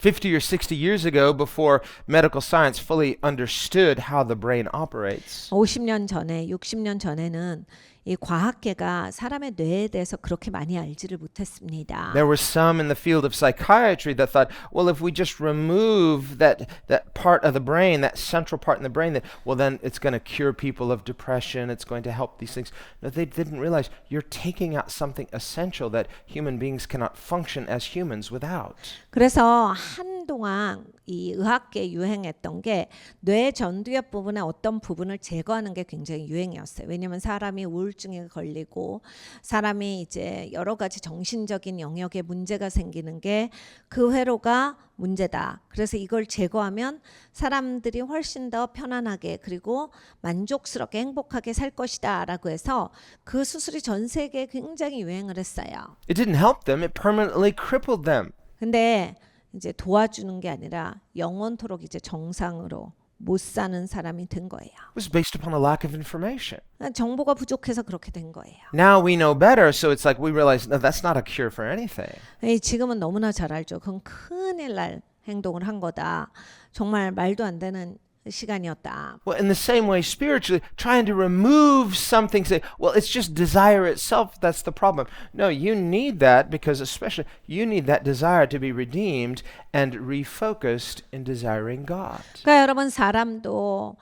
50 or 60 years ago, before medical science fully understood how the brain operates, 50년 전에, 60년 전에는 이 과학계가 사람의 뇌에 대해서 그렇게 많이 알지를 못했습니다. there were some in the field of psychiatry that thought, well, if we just remove that part of the brain, that central part in the brain, well, then it's going to cure people of depression. It's going to help these things. No, they didn't realize you're taking out something essential that human beings cannot function as humans without. 그래서 한동안 이 의학계 유행했던 게 뇌 전두엽 부분의 어떤 부분을 제거하는 게 굉장히 유행이었어요. 왜냐하면 사람이 우울증 우울증에 걸리고 사람이 이제 여러 가지 정신적인 영역에 문제가 생기는 게 그 회로가 문제다. 그래서 이걸 제거하면 사람들이 훨씬 더 편안하게 그리고 만족스럽게 행복하게 살 것이다라고 해서 그 수술이 전 세계에 굉장히 유행을 했어요. It didn't help them, it permanently crippled them. 근데 이제 도와주는 게 아니라 영원토록 이제 정상으로 못 사는 사람이 된 거예요. It was based upon a lack of information. 정보가 부족해서 그렇게 된 거예요. Now we know better, so it's like we realize, no, that's not a cure for anything. 지금은 너무나 잘 알죠. 그건 큰일 날 행동을 한 거다. 정말 말도 안 되는 시간이었다. Well, in the same way, spiritually, trying to remove something, say, well, it's just desire itself that's the problem. No, you need that because, especially, you need that desire to be redeemed and refocused in desiring God. 그러니까 여러분 사람도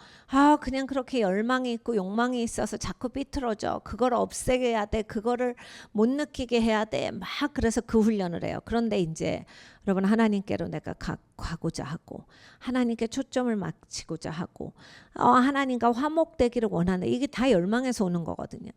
그냥 그렇게 열망이 있고 욕망이 있어서 자꾸 삐뚤어져. 그걸 없애게 해야 돼. 그거를 못 느끼게 해야 돼. 막 그래서 그 훈련을 해요. 그런데 이제 여러분 하나님께로 내가 가고자 하고 하나님께 초점을 맞추고자 하고 하나님과 화목되기를 원하는 이게 다 열망에서 오는 거거든요.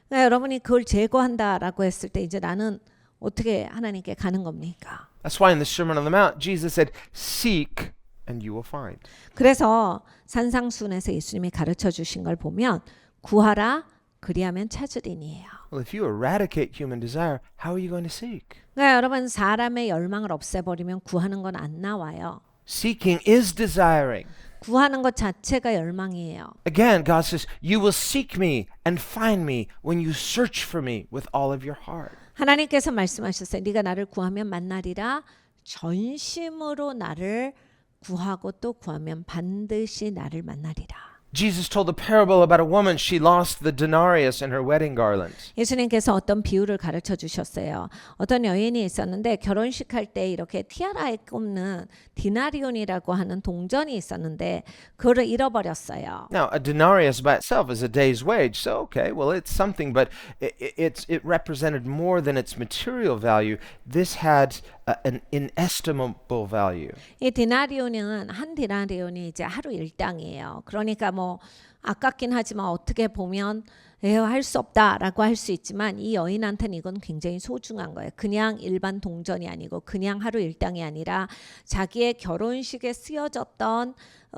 그러니까 여러분이 그걸 제거한다라고 했을 때 이제 나는 어떻게 하나님께 가는 겁니까? That's why in the Sermon on the Mount, Jesus said, seek and you will find. 그래서 산상수훈에서 예수님이 가르쳐 주신 걸 보면 구하라 그리하면 찾으리니예요. Well, if you eradicate human desire, how are you going to seek? 그러니까 여러분 사람의 열망을 없애버리면 구하는 건 안 나와요. Seeking is desiring. 구하는 것 자체가 열망이에요. Again, God says, you will seek me and find me when you search for me with all of your heart. 하나님께서 말씀하셨어요. 네가 나를 구하면 만나리라. 전심으로 나를 구하고 또 구하면 반드시 나를 만나리라. Jesus told a parable about a woman. She lost the denarius in her wedding garland. 예수님께서 어떤 비유를 가르쳐 주셨어요. 어떤 여인이 있었는데 결혼식 할 때 이렇게 티아라에 꼽는 디나리온이라고 하는 동전이 있었는데 그거를 잃어버렸어요. Now, a denarius by itself is a day's wage, so okay, well, it's something, but it represented more than its material value. This had an inestimable value. 이 디나리온은 한 디나리온이 이제 하루 일당이에요. 그러니까 뭐 아깝긴 하지만 어떻게 보면 할 수 없다라고 할 수 있지만 이 여인한테는 이건 굉장히 소중한 거예요. 그냥 일반 동전이 아니고 그냥 하루 일당이 아니라 자기의 결혼식에 쓰여졌던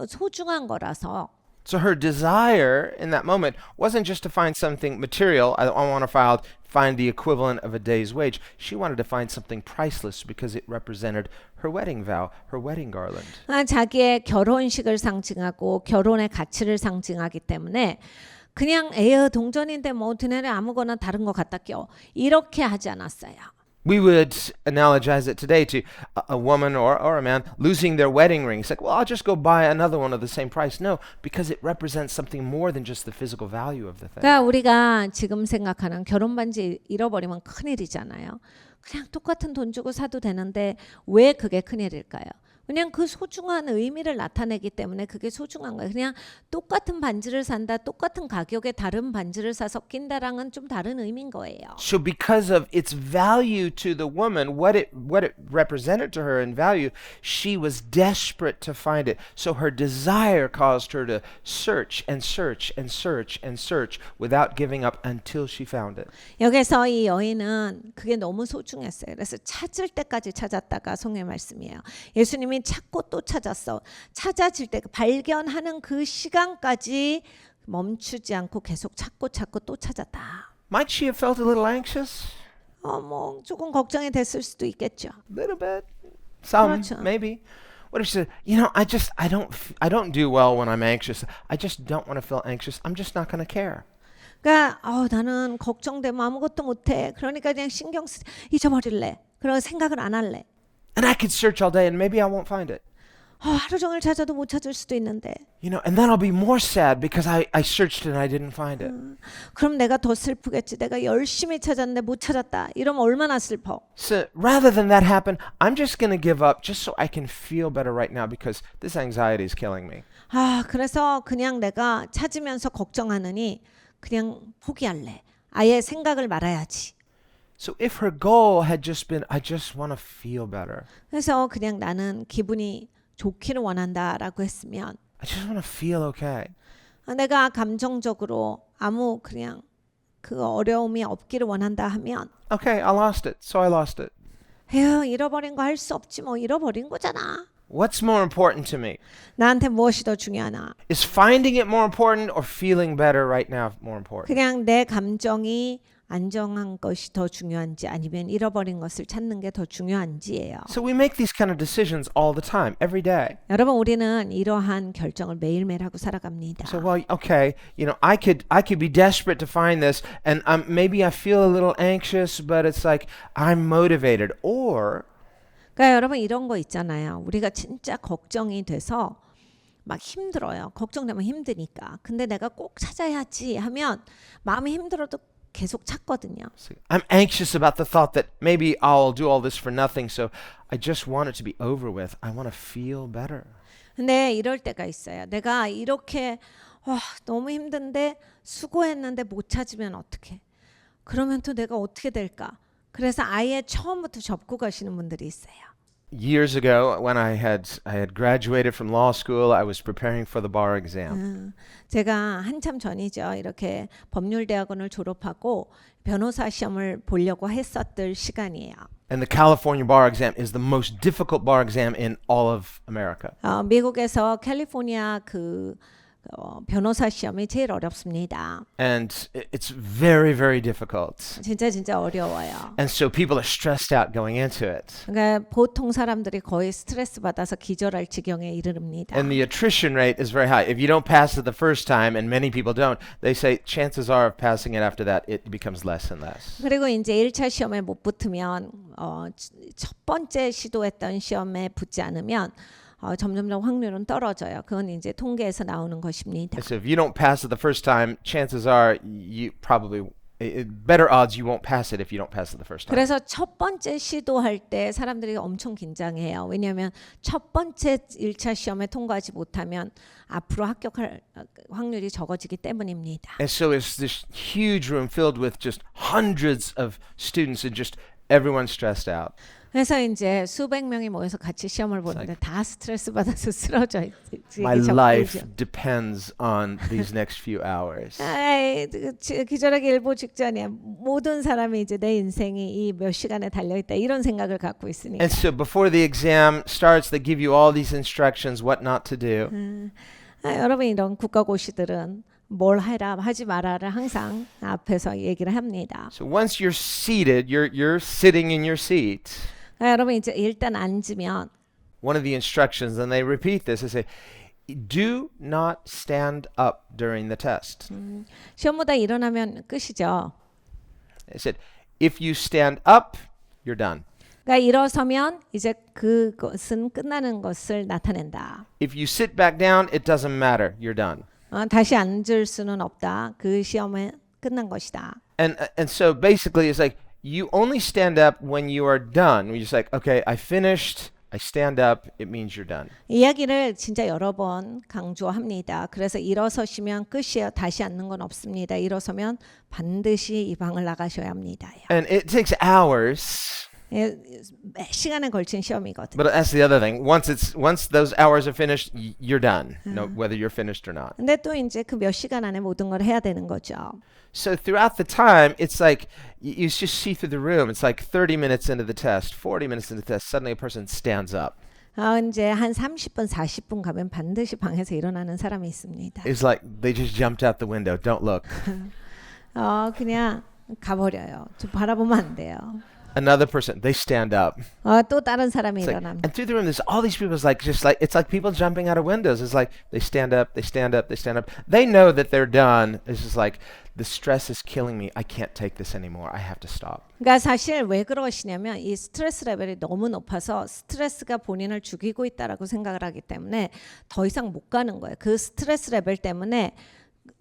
소중한 거라서 So her desire in that moment wasn't just to find something material. I want to find the equivalent of a day's wage. She wanted to find something priceless because it represented her wedding vow, her wedding garland. 자기의 결혼식을 상징하고 결혼의 가치를 상징하기 때문에 그냥 동전인데 뭐 드네를 아무거나 다른 거 갖다 껴 이렇게 하지 않았어요. We would analogize it today to a woman or a man losing their wedding ring. It's like, well, I'll just go buy another one of the same price. No, because it represents something more than just the physical value of the thing. 그러니까 우리가 지금 생각하는 결혼 반지 잃어버리면 큰일이잖아요. 그냥 똑같은 돈 주고 사도 되는데 왜 그게 큰일일까요? 그냥 그 소중한 의미를 나타내기 때문에 그게 소중한 거예요. 그냥 똑같은 반지를 산다, 똑같은 가격에 다른 반지를 사서 낀다랑은 좀 다른 의미인 거예요. So because of its value to the woman, what it represented to her in value, she was desperate to find it. So her desire caused her to search and search and search and search without giving up until she found it. 여기서 이 여인은 그게 너무 소중했어요. 그래서 찾을 때까지 찾았다가 성경의 말씀이에요. 예수님이 찾고 또 찾았어. 찾아질 때 발견하는 그 시간까지 멈추지 않고 계속 찾고 또 찾았다. Might she have felt a little anxious? 뭐 조금 걱정이 됐을 수도 있겠죠. A little bit. Some, 그렇죠. maybe. What if she said, I don't do well when I'm anxious. I just don't want to feel anxious. I'm just not going to care. 그러니까 나는 걱정되면 아무것도 못해. 그러니까 그냥 잊어버릴래. 그러고 생각을 안 할래. And I could search all day and maybe I won't find it. 하루 종일 찾아도 못 찾을 수도 있는데. And then I'll be more sad because I searched and I didn't find it. 그럼 내가 더 슬프겠지. 내가 열심히 찾았는데 못 찾았다. 이러면 얼마나 슬퍼. So rather than that happen, I'm just going to give up just so I can feel better right now because this anxiety is killing me. 그래서 그냥 내가 찾으면서 걱정하느니 그냥 포기할래. 아예 생각을 말아야지. So if her goal had just been, I just want to feel better. 그래서 그냥 나는 기분이 좋기를 원한다라고 했으면 I just want to feel okay. 내가 감정적으로 아무 그냥 그 어려움이 없기를 원한다 하면 okay, I lost it, so I lost it. 에휴 잃어버린 거 할 수 없지 뭐 잃어버린 거잖아. What's more important to me? 나한테 무엇이 더 중요하나? Is finding it more important or feeling better right now more important? 그냥 내 감정이 안정한 것이 더 중요한지 아니면 잃어버린 것을 찾는 게 더 중요한지예요. So we make these kind of decisions all the time, every day. 여러분 우리는 이러한 결정을 매일매일 하고 살아갑니다. So, well, okay, I could be desperate to find this, and maybe I feel a little anxious, but it's like I'm motivated. Or 그러니까 여러분 이런 거 있잖아요. 우리가 진짜 걱정이 돼서 막 힘들어요. 걱정되면 힘드니까. 근데 내가 꼭 찾아야지 하면 마음이 힘들어도 계속 찾거든요. I'm anxious about the thought that maybe I'll do all this for nothing, so I just want it to be over with. I want to feel better. 근데 이럴 때가 있어요. 내가 이렇게 너무 힘든데 수고했는데 못 찾으면 어떡해? 그러면 또 내가 어떻게 될까? 그래서 아예 처음부터 접고 가시는 분들이 있어요. Years ago, when I had graduated from law school, I was preparing for the bar exam. 제가 한참 전이죠. 이렇게 법률대학원을 졸업하고 변호사 시험을 보려고 했었던 시간이에요. And the California bar exam is the most difficult bar exam in all of America. 미국에서 캘리포니아 변호사 시험이 제일 어렵습니다. And it's very, very difficult. 진짜 어려워요. And so people are stressed out going into it. 그러니까 보통 사람들이 거의 스트레스 받아서 기절할 지경에 이르릅니다. And the attrition rate is very high. If you don't pass it the first time, and many people don't, they say chances are of passing it after that, it becomes less and less. 그리고 이제 1차 시험에 못 붙으면 첫 번째 시도했던 시험에 붙지 않으면 점점점 확률은 떨어져요. 그건 이제 통계에서 나오는 것입니다. So if you don't pass it the first time, chances are you probably better odds you won't pass it if you don't pass it the first time. 그래서 첫 번째 시도할 때 사람들이 엄청 긴장해요. 왜냐하면 첫 번째 1차 시험에 통과하지 못하면 앞으로 합격할 확률이 적어지기 때문입니다. And so it's this huge room filled with just hundreds of students and just everyone stressed out. 그래서 이제 수백 명이 모여서 같이 시험을 보는데 다 스트레스 받아서 쓰러져 있지. My life depends on these next few hours. 기절하기 일보 직전이야. 모든 사람이 이제 내 인생이 이 몇 시간에 달려 있다 이런 생각을 갖고 있으니까. And so before the exam starts, they give you all these instructions what not to do. 여러분 이런 국가고시들은 뭘 해라 하지 말아를 항상 앞에서 얘기를 합니다. So once you're seated, you're sitting in your seat. 여러분 이제 일단 앉으면 One of the instructions, and they repeat this, they say, do not stand up during the test. 시험보다 일어나면 끝이죠. They said, if you stand up, you're done. 그러니까 일어서면 이제 그것은 끝나는 것을 나타낸다. If you sit back down, it doesn't matter. You're done. 다시 앉을 수는 없다. 그 시험은 끝난 것이다. And so basically, it's like you only stand up when you are done. You're just like, okay, I finished. I stand up. It means you're done. 이야기를 진짜 여러 번 강조합니다. 그래서 일어서시면 끝이에요. 다시 앉는 건 없습니다. 일어서면 반드시 이 방을 나가셔야 합니다. And it takes hours. 몇 시간에 걸친 시험이거든요. But that's the other thing. Once those hours are finished, you're done. No, whether you're finished or not. 근데 또 이제 그 몇 시간 안에 모든 걸 해야 되는 거죠. So throughout the time, it's like you just see through the room. It's like 30 minutes into the test, 40 minutes into the test, suddenly a person stands up. 이제 한 30분, 40분 가면 반드시 방에서 일어나는 사람이 있습니다. It's like they just jumped out the window. Don't look. 그냥 가버려요. 좀 바라보면 안 돼요. Another person, they stand up. 또 다른 사람이 It's like, 일어납니다. and through the room, there's all these people. It's like it's like people jumping out of windows. It's like they stand up, they stand up, they stand up. They know that they're done. It's just like the stress is killing me. I can't take this anymore. I have to stop. 그러니까 사실 왜 그러시냐면 이 스트레스 레벨이 너무 높아서 스트레스가 본인을 죽이고 있다라고 생각을 하기 때문에 더 이상 못 가는 거예요. 그 스트레스 레벨 때문에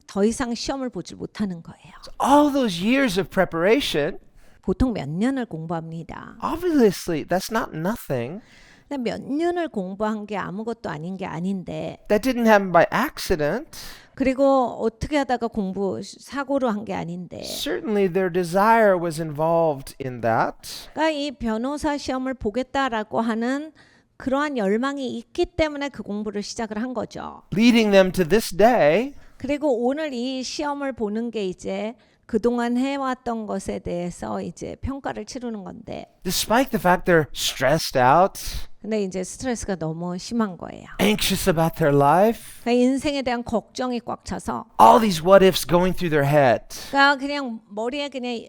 더 이상 시험을 보질 못하는 거예요. So all those years of preparation, 보통 몇 년을 공부합니다. obviously, that's not nothing. 근데 몇 년을 공부한 게 아무것도 아닌 게 아닌데 That didn't happen by accident. 그리고 어떻게 하다가 사고로 한 게 아닌데 Certainly, their desire was involved in that. 그러니까 이 변호사 시험을 보겠다라고 하는 그러한 열망이 있기 때문에 그 공부를 시작을 한 거죠. Leading them to this day. 그리고 오늘 이 시험을 보는 게 이제 그동안 해왔던 것에 대해서 이제 평가를 치르는 건데, Despite the fact they're stressed out, 근데 이제 스트레스가 너무 심한 거예요. anxious about their life, 그러니까 인생에 대한 걱정이 꽉 차서, all these what ifs going through their head, 그러니까 그냥 머리에 그냥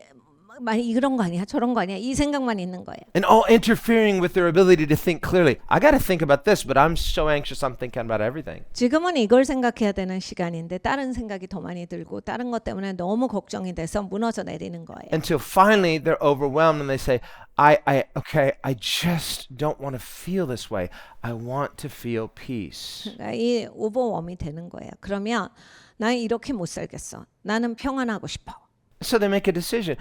많이 이런 거 아니야, 저런 거 아니야, 이 생각만 있는 거예요. and all interfering with their ability to think clearly. I got to think about this, but I'm so anxious I'm thinking about everything. 지금은 이걸 생각해야 되는 시간인데 다른 생각이 더 많이 들고 다른 것 때문에 너무 걱정이 돼서 무너져 내리는 거예요. Until finally they're overwhelmed and they say, okay, I just don't want to feel this way. I want to feel peace. 그러니까 이 오버웜이 되는 거예요. 그러면 난 이렇게 못 살겠어. 나는 평안하고 싶어. So they make a decision.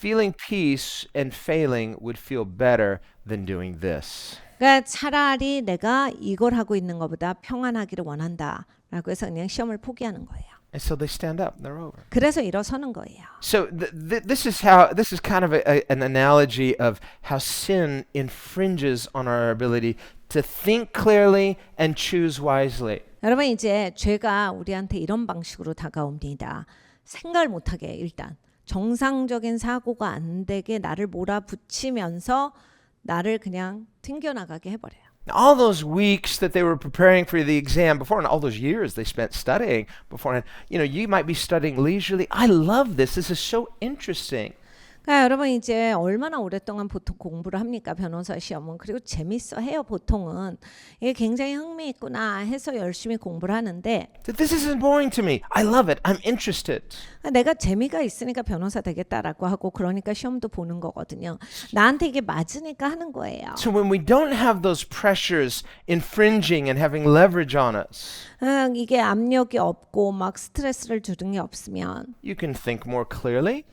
Feeling peace and failing would feel better than doing this. 그러니까 차라리 내가 이걸 하고 있는 것보다 평안하기를 원한다라고 해서 그냥 시험을 포기하는 거예요. And so they stand up and they're over. 그래서 일어서는 거예요. So this is kind of an analogy of how sin infringes on our ability to think clearly and choose wisely. 여러분 이제 죄가 우리한테 이런 방식으로 다가옵니다. 생각을 못하게 일단 정상적인 사고가 안 되게 나를 몰아붙이면서 나를 그냥 튕겨나가게 해버려요. All those weeks that they were preparing for the exam before, and all those years they spent studying beforehand, you might be studying leisurely. I love this. This is so interesting. 그러니까 여러분 이제 얼마나 오랫동안 보통 공부를 합니까? 변호사 시험은. 그리고 재밌어 해요. 보통은. 이게 굉장히 흥미있구나 해서 열심히 공부를 하는데 This isn't boring to me. I love it. I'm interested. 내가 재미가 있으니까 변호사 되겠다라고 하고 그러니까 시험도 보는 거거든요. 나한테 이게 맞으니까 하는 거예요. So when we don't have those pressures infringing and having leverage on us, 이게 압력이 없고 막 스트레스를 주는 게 없으면 you can think more clearly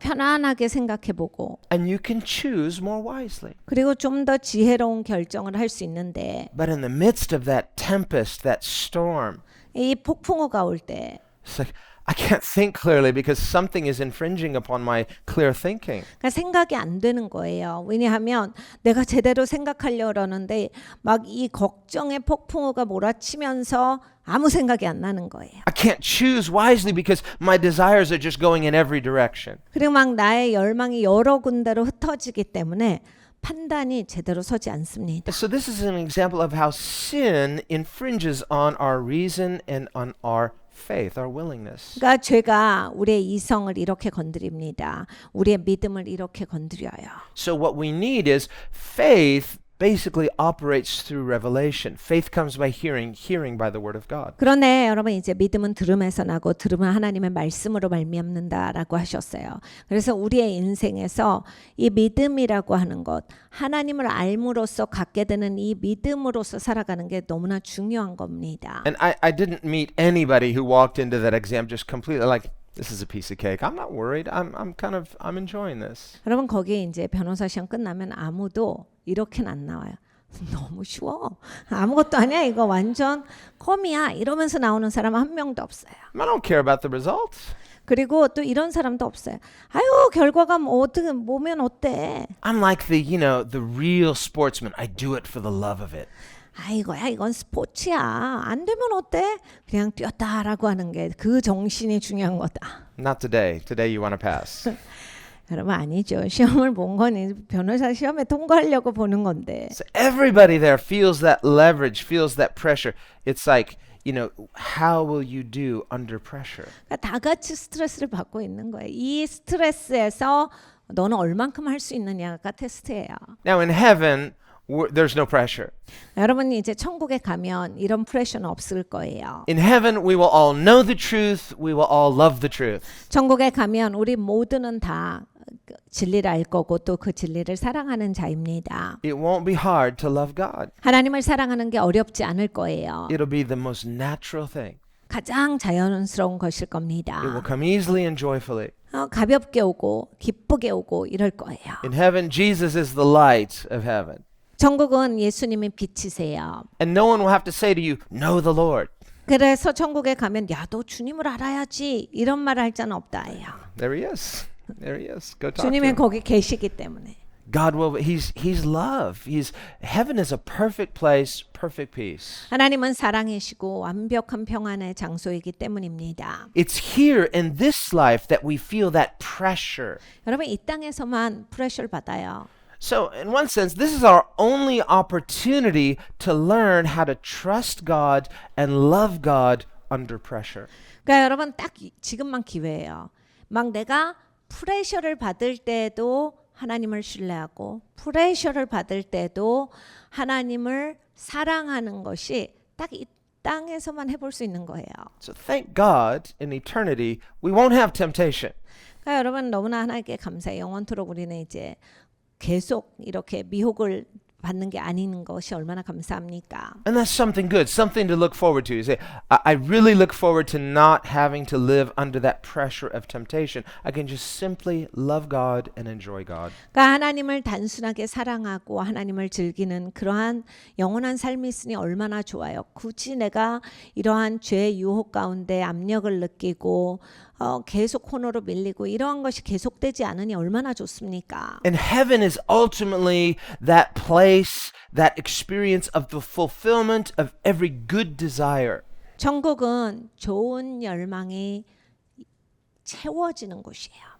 편안하게 생각해보고 and you can choose more wisely. 그리고 좀 더 지혜로운 결정을 할 수 있는데 But in the midst of that tempest, that storm, 이 폭풍우가 올 때 it's like, I can't think clearly because something is infringing upon my clear thinking. 그러니까 생각이 안 되는 거예요. 왜냐하면 내가 제대로 생각하려고 하는데 막 이 걱정의 폭풍우가 몰아치면서 아무 생각이 안 나는 거예요. I can't choose wisely because my desires are just going in every direction. 그리고 막 나의 열망이 여러 군데로 흩어지기 때문에 판단이 제대로 서지 않습니다. So this is an example of how sin infringes on our reason and on our faith, our willingness. 그러니까 죄가 우리의 이성을 이렇게 건드립니다. 우리의 믿음을 이렇게 건드려요. So what we need is faith basically operates through revelation. Faith comes by hearing, hearing by the word of God. 그런데 여러분 이제 믿음은 들음에서 나고 들음은 하나님의 말씀으로 말미암는다라고 하셨어요. 그래서 우리의 인생에서 이 믿음이라고 하는 것, 하나님을 알므로써 갖게 되는 이 믿음으로써 살아가는 게 너무나 중요한 겁니다. And I didn't meet anybody who walked into that exam just completely like, this is a piece of cake. I'm not worried. I'm enjoying this. 여러분 거기 이제 변호사 시험 끝나면 아무도 이렇게는 안 나와요. 너무 쉬워. 아무것도 아니야. 이거 완전 껌이야. 이러면서 나오는 사람 한 명도 없어요. I don't care about the results. 그리고 또 이런 사람도 없어요. 아유 결과가 뭐 어떻게 뭐면 어때? I'm like the real sportsman. I do it for the love of it. 이거야 이건 스포츠야. 안 되면 어때? 그냥 뛰었다라고 하는 게 그 정신이 중요한 거다. Not today. Today you want to pass. 여러분 아니죠. 시험을 본 건 변호사 시험에 통과하려고 보는 건데. So everybody there feels that leverage, feels that pressure. It's like, how will you do under pressure? 그러니까 다 같이 스트레스를 받고 있는 거예요. 이 스트레스에서 너는 얼만큼 할 수 있느냐가 테스트예요. Now in heaven, there's no pressure. 여러분 이제 천국에 가면 이런 프레셔는 없을 거예요. In heaven, we will all know the truth. We will all love the truth. 천국에 가면 우리 모두는 다 진리를 알 거고 또 그 진리를 사랑하는 자입니다. It won't be hard to love God. 하나님을 사랑하는 게 어렵지 않을 거예요. It'll be the most natural thing. 가장 자연스러운 것일 겁니다. It will come easily and joyfully. 가볍게 오고 기쁘게 오고 이럴 거예요. In heaven, Jesus is the light of heaven. 천국은 예수님이 빛이세요. And no one will have to say to you, know the Lord. 그래서 천국에 가면 야, 너 주님을 알아야지 이런 말을 할 자는 없다예요. There he is. There he is. Go talk to 주님이 him. 거기 계시기 때문에. he's love. Heaven is a perfect place, perfect peace. 하나님은 사랑이시고 완벽한 평안의 장소이기 때문입니다. It's here in this life that we feel that pressure. 여러분 이 땅에서만 프레셔를 받아요. So, in one sense, this is our only opportunity to learn how to trust God and love God under pressure. 그러니까 여러분 딱 지금만 기회예요. 막 내가 프레셔를 받을 때도 하나님을 신뢰하고 프레셔를 받을 때도 하나님을 사랑하는 것이 딱 이 땅에서만 해볼 수 있는 거예요. So, thank God in eternity, we won't have temptation. 그러니까 여러분 너무나 하나님께 감사해요. 영원토록 우리는 이제 계속 이렇게 미혹을 받는 게 아닌 것이 얼마나 감사합니까? And that's something good, something to look forward to. You say, I really look forward to not having to live under that pressure of temptation. I can just simply love God and enjoy God. 그러니까 하나님을 단순하게 사랑하고 하나님을 즐기는 그러한 영원한 삶이 있으니 얼마나 좋아요. 굳이 내가 이러한 죄의 유혹 가운데 압력을 느끼고 계속 코너로 밀리고 이러한 것이 계속되지 않으니 얼마나 좋습니까? And heaven is ultimately that place, that experience of the fulfillment of every good desire. 천국은 좋은 열망이 채워지는 곳이에요.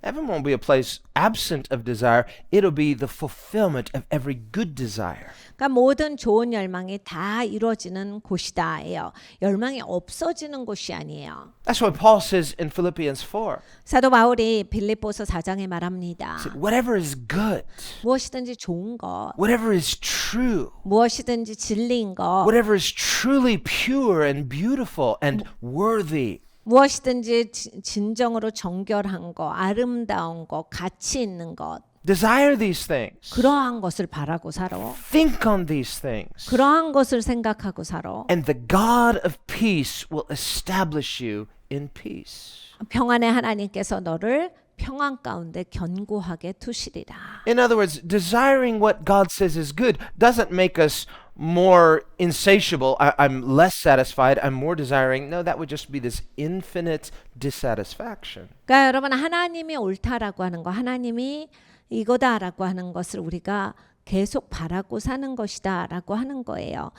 Heaven won't be a place absent of desire. It'll be the fulfillment of every good desire. 그러니까 모든 좋은 열망이 다 이루어지는 곳이다예요. 열망이 없어지는 곳이 아니에요. That's what Paul says in Philippians 4. 사도 바울이 빌립보서 4장에 말합니다. He said, whatever is good, 무엇이든지 좋은 것, whatever is true, 무엇이든지 진리인 것, whatever is truly pure and beautiful and worthy, 무엇이든지 진정으로 정결한 것, 아름다운 것, 가치 있는 것, desire these things. 그러한 것을 바라고 살아. Think on these things. 그러한 것을 생각하고 살아. And the God of peace will establish you in peace. 평안의 하나님께서 너를 평안 가운데 견고하게 두시리라. In other words, desiring what God says is good doesn't make us more insatiable. I'm less satisfied. I'm more desiring. No, that would just be this infinite dissatisfaction. 그러니까 여러분 하나님이 옳다라고 하는 거, 하나님이 이거다라고 하는 것을 우리가 계속 바라고 사는 것이다라고 하는 거예요.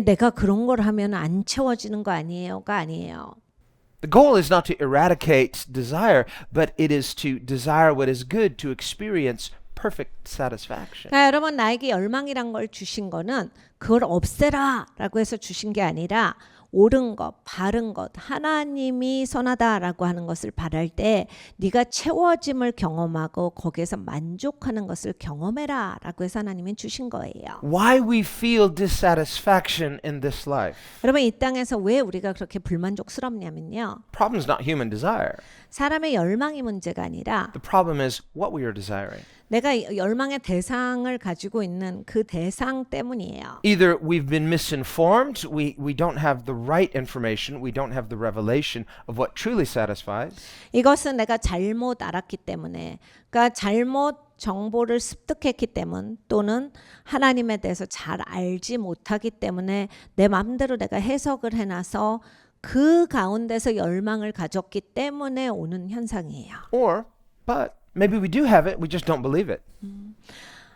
내가 그런 걸 하면 안 채워지는 거 아니에요가 아니에요. The goal is not to eradicate desire, but it is to desire what is good, to experience perfect satisfaction. 그러니까 여러분 나에게 열망이란 걸 주신 거는 그걸 없애라라고 해서 주신 게 아니라 옳은 것, 바른 것, 하나님이 선하다라고 하는 것을 바랄 때 네가 채워짐을 경험하고 거기에서 만족하는 것을 경험해라라고 해서 하나님이 주신 거예요. Why we feel dissatisfaction in this life? 여러분 이 땅에서 왜 우리가 그렇게 불만족스럽냐면요. Problem is not human desire. 사람의 열망이 문제가 아니라 The problem is what we are desiring. 내가 열망의 대상을 가지고 있는 그 대상 때문이에요. Either we've been misinformed, we don't have the right information, we don't have the revelation of what truly satisfies. 이것은 내가 잘못 알았기 때문에, 그러니까 잘못 정보를 습득했기 때문 또는 하나님에 대해서 잘 알지 못하기 때문에 내 마음대로 내가 해석을 해놔서 그 가운데서 열망을 가졌기 때문에 오는 현상이에요. But maybe we do have it, we just don't believe it.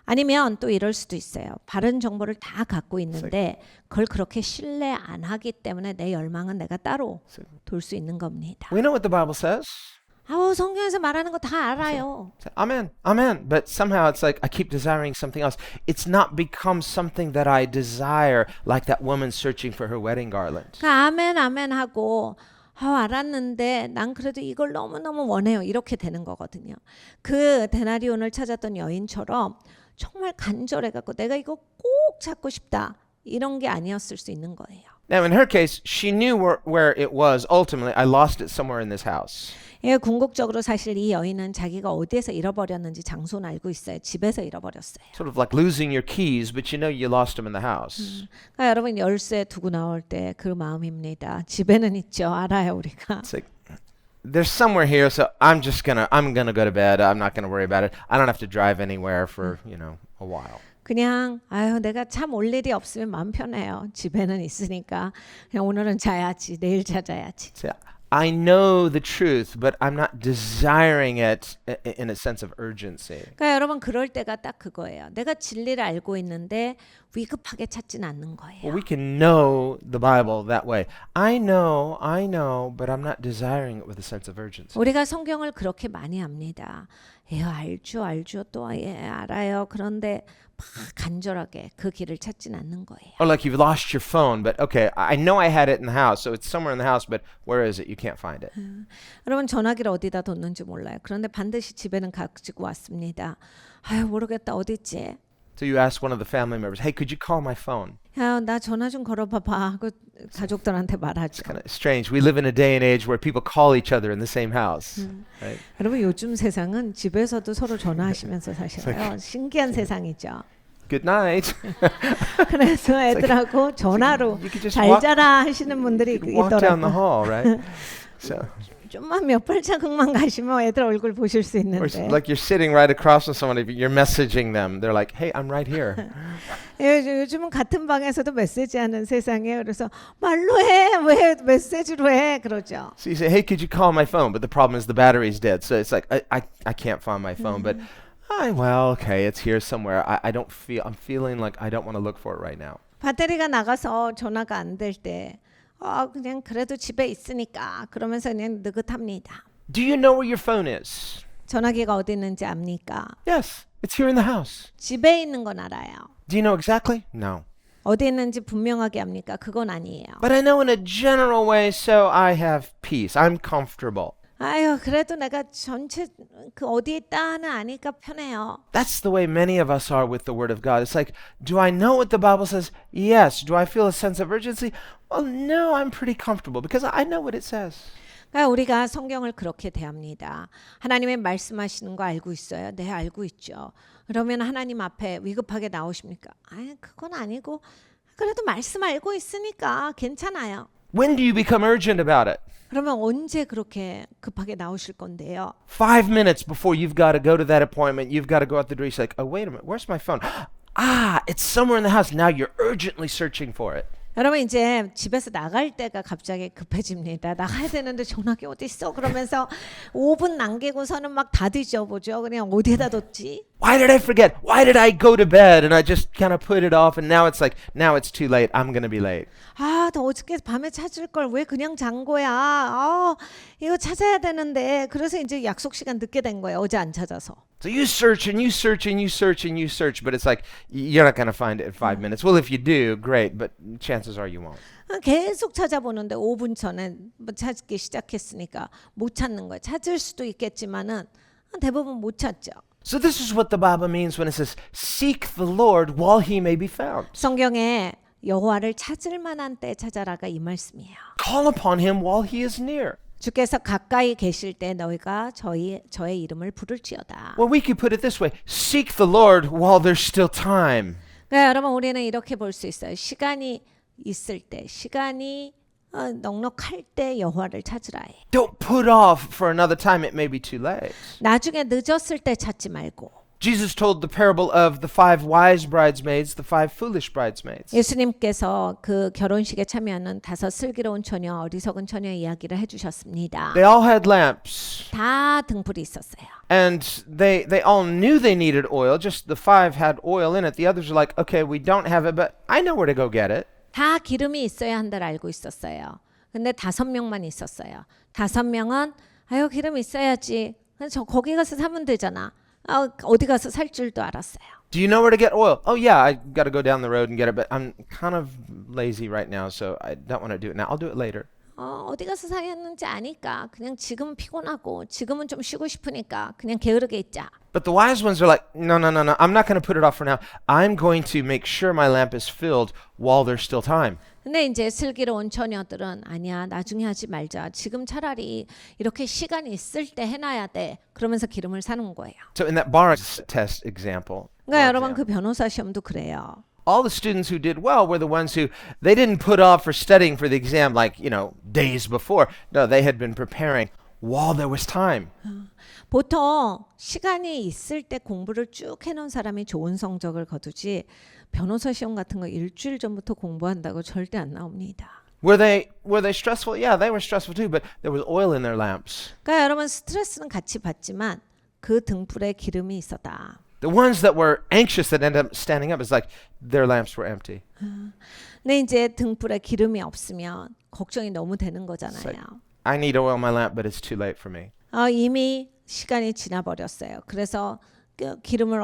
아니면 또 이럴 수도 있어요. 바른 정보를 다 갖고 있는데 그걸 그렇게 신뢰 안 하기 때문에 내 열망은 내가 따로 돌 수 있는 겁니다. We know what the Bible says. 아우 성경에서 말하는 거 다 알아요. Amen, amen. But somehow it's like I keep desiring something else. It's not become something that I desire, like that woman searching for her wedding garland. 그러니까 아멘 아멘 하고 알았는데 난 그래도 이걸 너무너무 원해요. 이렇게 되는 거거든요. 그 데나리온을 찾았던 여인처럼 정말 간절해갖고 내가 이거 꼭 찾고 싶다. 이런 게 아니었을 수 있는 거예요. Now in her case, she knew where it was. Ultimately, I lost it somewhere in this house. 예, 궁극적으로 사실 이 여인은 자기가 어디에서 잃어버렸는지 장소는 알고 있어요. 집에서 잃어버렸어요. Sort of like losing your keys, but you know you lost them in the house. 그러니까 여러분 열쇠 두고 나올 때 그 마음입니다. 집에는 있죠. 알아요, 우리가. It's like there's somewhere here, so I'm gonna go to bed. I'm not gonna worry about it. I don't have to drive anywhere for, a while. 그냥 내가 참 올 일이 없으면 마음 편해요. 집에는 있으니까 그냥 오늘은 자야지, 내일 자야지. So I know the truth, but I'm not desiring it in a sense of urgency. 그러니까 여러분 그럴 때가 딱 그거예요. 내가 진리를 알고 있는데 위급하게 찾진 않는 거예요. Well, we can know the Bible that way. I know, but I'm not desiring it with a sense of urgency. 우리가 성경을 그렇게 많이 압니다. 예, 알죠. 또 예, 알아요. 그런데 막 간절하게 그 길을 찾진 않는 거예요. Or like you've lost your phone, but okay, I know I had it in the house, so it's somewhere in the house, but where is it? You can't find it. 여러분 전화기를 어디다 뒀는지 몰라요. 그런데 반드시 집에는 가지고 왔습니다. 아유 모르겠다 어디 있지? So you ask one of the family members, hey, could you call my phone? 야, 나 전화 좀 걸어봐봐 하고 가족들한테 말하죠. Kind of strange. We live in a day and age where people call each other in the same house. Right? 여러분 요즘 세상은 집에서도 서로 전화하시면서 사셔요. 신기한 세상이죠. Good night. 그래서 애들하고 전화로 you could just 잘 walk- 자라 하시는 분들이 Walk down the 있더라고요. hall, right? So, 좀만 몇 발자국만 가시면 애들 얼굴 보실 수 or 있는데 like you're sitting right across from someone, if you're messaging them, they're like, hey, I'm right here. 요즘은 같은 방에서도 메시지하는 세상이에요. 그래서 말로 해, 왜 메시지로 해 그러죠. So you say, hey, could you call my phone? But the problem is the battery's dead. So it's like, I can't find my phone, but well, okay, it's here somewhere. I'm feeling like I don't want to look for it right now. 배터리가 나가서 전화가 안 될 때 그냥 그래도 집에 있으니까 그러면서 그냥 느긋합니다. Do you know where your phone is? 전화기가 어디 있는지 압니까? Yes, it's here in the house. 집에 있는 건 알아요. Do you know exactly? No. 어디 있는지 분명하게 압니까? 그건 아니에요. But I know in a general way, so I have peace. I'm comfortable. 아유, 그래도 내가 전체 그 어디에 있다는 아니까 편해요. That's the way many of us are with the Word of God. It's like, do I know what the Bible says? Yes. Do I feel a sense of urgency? Well, no, I'm pretty comfortable because I know what it says. 그러니까 우리가 성경을 그렇게 대합니다. 하나님의 말씀하시는 거 알고 있어요? 네, 알고 있죠. 그러면 하나님 앞에 위급하게 나오십니까? 아니, 그건 아니고 그래도 말씀 알고 있으니까 괜찮아요. When do you become urgent about it? 그러면 언제 그렇게 급하게 나오실 건데요? 5 minutes before you've got to go to that appointment, you've got to go out the door. You're like, oh, wait a minute, where's my phone? It's somewhere in the house. Now you're urgently searching for it. 여러분 이제 집에서 나갈 때가 갑자기 급해집니다. 나가야 되는데 전화기 어디 있어? 그러면서 5분 남기고서는 막 다 뒤져보죠. 그냥 어디에다 뒀지? Why did I forget? Why did I go to bed? And I just kind of put it off. And now it's like, now it's too late. I'm going to be late. 아, 나 어저께 밤에 찾을 걸 왜 그냥 잔 거야? 이거 찾아야 되는데. 그래서 이제 약속 시간 늦게 된 거예요. 어제 안 찾아서. So you search and you search and you search and you search, but it's like you're not going to find it in 5 minutes. Well, if you do, great, but chances are you won't. 계속 찾아보는데 5분 전에 뭐 찾기 시작했으니까 못 찾는 거예요. 찾을 수도 있겠지만은 대부분 못 찾죠. So this is what the Bible means when it says, "Seek the Lord while he may be found." 성경에 여호와를 찾을 만한 때 찾아라가 이 말씀이에요. Call upon him while he is near. 주께서 가까이 계실 때 너희가 저의 이름을 부를지어다. Well, we could put it this way: Seek the Lord while there's still time. 그러니까 여러분 우리는 이렇게 볼 수 있어요. 시간이 있을 때, 시간이 넉넉할 때 여호와를 찾으라 해. Don't put off for another time. It may be too late. 나중에 늦었을 때 찾지 말고. Jesus told the parable of the 5 wise bridesmaids, the 5 foolish bridesmaids. 예수님께서 그 결혼식에 참여하는 5 슬기로운 처녀, 어리석은 처녀의 이야기를 해주셨습니다. They all had lamps. 다 등불이 있었어요. And they all knew they needed oil. Just the 5 had oil in it. The others were like, okay, we don't have it, but I know where to go get it. 다 기름이 있어야 한다를 알고 있었어요. 근데 5명만 있었어요. 5명은 아유 기름 있어야지. 저 거기 가서 사면 되잖아. 어디 가서 살 줄도 알았어요. Do you know where to get oil? Oh yeah, I got to go down the road and get it, but I'm kind of lazy right now, so I don't want to do it now. I'll do it later. 어디 가서 사였는지 아니까 그냥 지금은 피곤하고 지금은 좀 쉬고 싶으니까 그냥 게으르게 있자. But the wise ones are like, no. I'm not going to put it off for now. I'm going to make sure my lamp is filled while there's still time. 근데 이제 슬기로운 처녀들은 아니야 나중에 하지 말자. 지금 차라리 이렇게 시간이 있을 때 해놔야 돼. 그러면서 기름을 사는 거예요. So in that bar test example, 그러니까 여러분 그 변호사 시험도 그래요. all the students who did well were the ones who they didn't put off for studying for the exam like, days before. No, they had been preparing while there was time. 보통 시간이 있을 때 공부를 쭉 해놓은 사람이 좋은 성적을 거두지 변호사 시험 같은 거 일주일 전부터 공부한다고 절대 안 나옵니다. Were they stressful? Yeah, they were stressful too, but there was oil in their lamps. 그러니까 여러분 스트레스는 같이 받지만 그 등불에 기름이 있었다. The ones that were anxious that ended up standing up is like their lamps were empty. 근데 이제 등불에 기름이 없으면 걱정이 너무 되는 거잖아요. Like, I need oil in my lamp, but it's too late for me. 이미 시간이 지나버렸어요. 그래서 기름을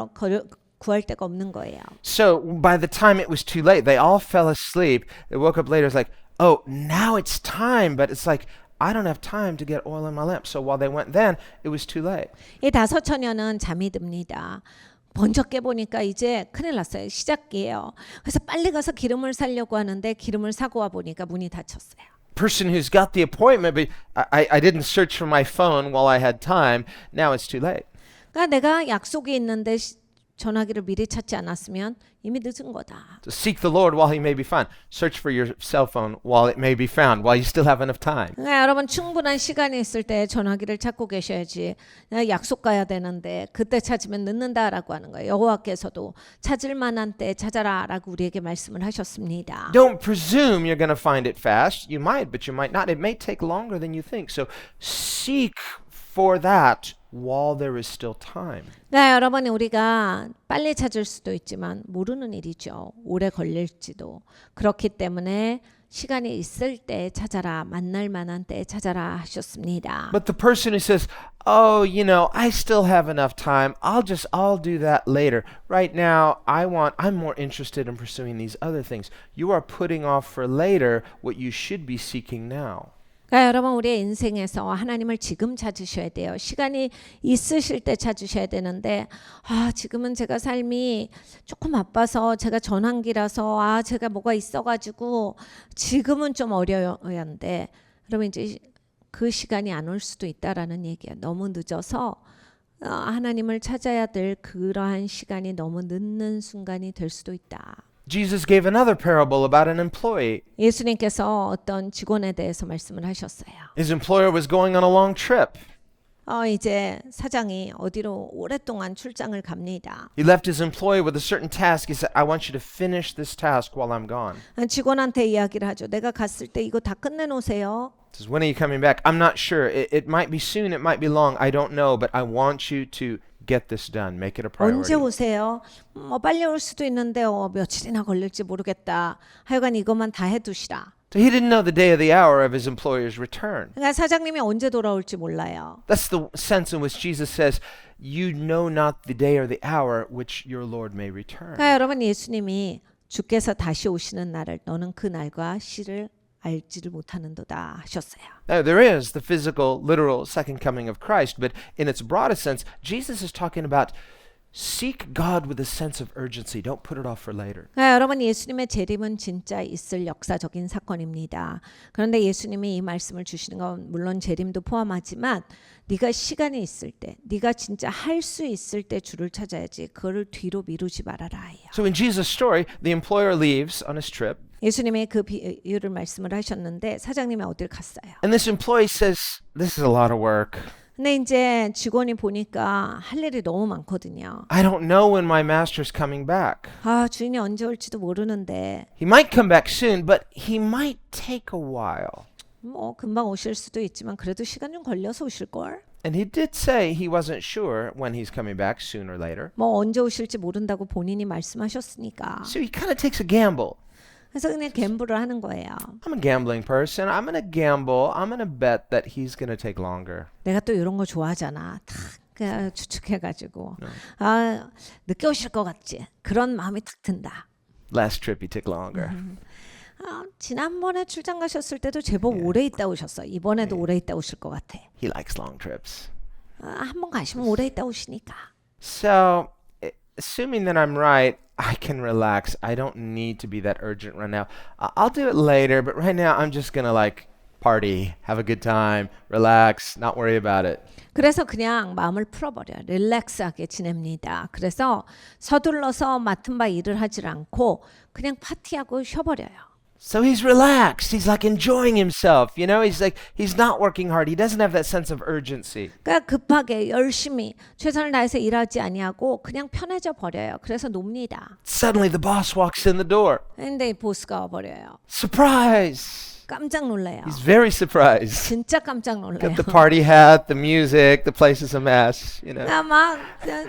구할 데가 없는 거예요. So by the time it was too late, they all fell asleep. They woke up later. It's like, oh, now it's time, but it's like I don't have time to get oil in my lamp. So while they went then, it was too late. 이 다섯 처녀는 잠이 듭니다. 먼저 깨보니까 이제 큰일 났어요. 시작이에요. 그래서 빨리 가서 기름을 사려고 하는데 기름을 사고 와 보니까 문이 닫혔어요. Person who's got the appointment, but I didn't search for my phone while I had time. Now it's too late. 그러니까 내가 약속이 있는데 전화기를 미리 찾지 않았으면 이미 늦은 거다. So seek the Lord while he may be found. Search for your cell phone while it may be found, while you still have enough time. 그러니까 여러분 충분한 시간이 있을 때 전화기를 찾고 계셔야지. 내가 약속 가야 되는데 그때 찾으면 늦는다라고 하는 거예요. 여호와께서도 찾을 만한 때 찾아라라고 우리에게 말씀을 하셨습니다. Don't presume you're going to find it fast. You might, but you might not. It may take longer than you think. So seek for that while there is still time. 네, 여러분 우리가 빨리 찾을 수도 있지만 모르는 일이죠. 오래 걸릴지도. 그렇기 때문에 시간이 있을 때 찾아라. 만날 만한 때 찾아라 하셨습니다. But the person who says, "Oh, I still have enough time. I'll do that later. Right now, I'm more interested in pursuing these other things." You are putting off for later what you should be seeking now. 그러니까 여러분 우리의 인생에서 하나님을 지금 찾으셔야 돼요. 시간이 있으실 때 찾으셔야 되는데 지금은 제가 삶이 조금 바빠서 제가 전환기라서 제가 뭐가 있어가지고 지금은 좀 어려워야 하는데 여러분 이제 그 시간이 안 올 수도 있다라는 얘기예요. 너무 늦어서 하나님을 찾아야 될 그러한 시간이 너무 늦는 순간이 될 수도 있다. Jesus gave another parable about an employee. 예수님께서 어떤 직원에 대해서 말씀을 하셨어요. His employer was going on a long trip. 이제 사장이 어디로 오랫동안 출장을 갑니다. He left his employee with a certain task. He said, "I want you to finish this task while I'm gone." 직원한테 이야기를 하죠. 내가 갔을 때 이거 다 끝내놓으세요. He says, "When are you coming back?" "I'm not sure. It might be soon. It might be long. I don't know, but I want you to get this done. Make it a 언제 priority." 오세요? 빨리 올 수도 있는데 며칠이나 걸릴지 모르겠다. 하여간 이것만 다 해두시라. So he didn't know the day or the hour of his employer's return. 그러니까 사장님이 언제 돌아올지 몰라요. That's the sense in which Jesus says, "You know not the day or the hour which your Lord may return." 그러니까 여러분 예수님이 주께서 다시 오시는 날을 너는 그 날과 시를 알지를 못하는도다 하셨어요. Now, there is the physical, literal second coming of Christ, but in its broadest sense, Jesus is talking about seek God with a sense of urgency. Don't put it off for later. 그러니까 여러분 예수님의 재림은 진짜 있을 역사적인 사건입니다. 그런데 예수님이 이 말씀을 주시는 건 물론 재림도 포함하지만 네가 시간이 있을 때, 네가 진짜 할 수 있을 때 주를 찾아야지. 그거를 뒤로 미루지 말아라. So in Jesus' story, the employer leaves on his trip, 예수님이 그 비유를 말씀을 하셨는데 사장님이 어딜 갔어요. and this employee says, "This is a lot of work. 근데 이제 직원이 보니까 할 일이 너무 많거든요. I don't know when my master's coming back. 주인이 언제 올지도 모르는데 He might come back soon, but he might take a while." 금방 오실 수도 있지만 그래도 시간 좀 걸려서 오실 걸. And he did say he wasn't sure when he's coming back, sooner or later. 언제 오실지 모른다고 본인이 말씀하셨으니까. So he kind of takes a gamble. 그래서 그냥 갬블을 하는 거예요. I'm a gambling person. I'm going to gamble. I'm going to bet that he's going to take longer. 내가 또 이런 거 좋아하잖아. 탁 추측해가지고 늦게 오실 것 같지. 그런 마음이 탁 든다. Last trip he took longer. 지난번에 출장 가셨을 때도 제법 오래 있다 오셨어요. 이번에도 오래 있다 오실 것 같아. He likes long trips. 한번 가시면 오래 있다 오시니까. So, assuming that I'm right, I can relax. I don't need to be that urgent right now. I'll do it later, but right now I'm just going to party, have a good time, relax, not worry about it. 그래서 그냥 마음을 풀어버려요. 릴렉스하게 지냅니다. 그래서 서둘러서 맡은 바 일을 하질 않고 그냥 파티하고 쉬어버려요. So he's relaxed. He's enjoying himself. He's not working hard. He doesn't have that sense of urgency. 그러니까 급하게 열심히 최선을 다해서 일하지 아니하고 그냥 편해져 버려요. 그래서 놉니다. Suddenly the boss walks in the door. 근데 보스가 와버려요. Surprise! 깜짝 놀래요. He's very surprised. 진짜 깜짝 놀래요. Got the party hat, the music, the place is a mess, you know. 막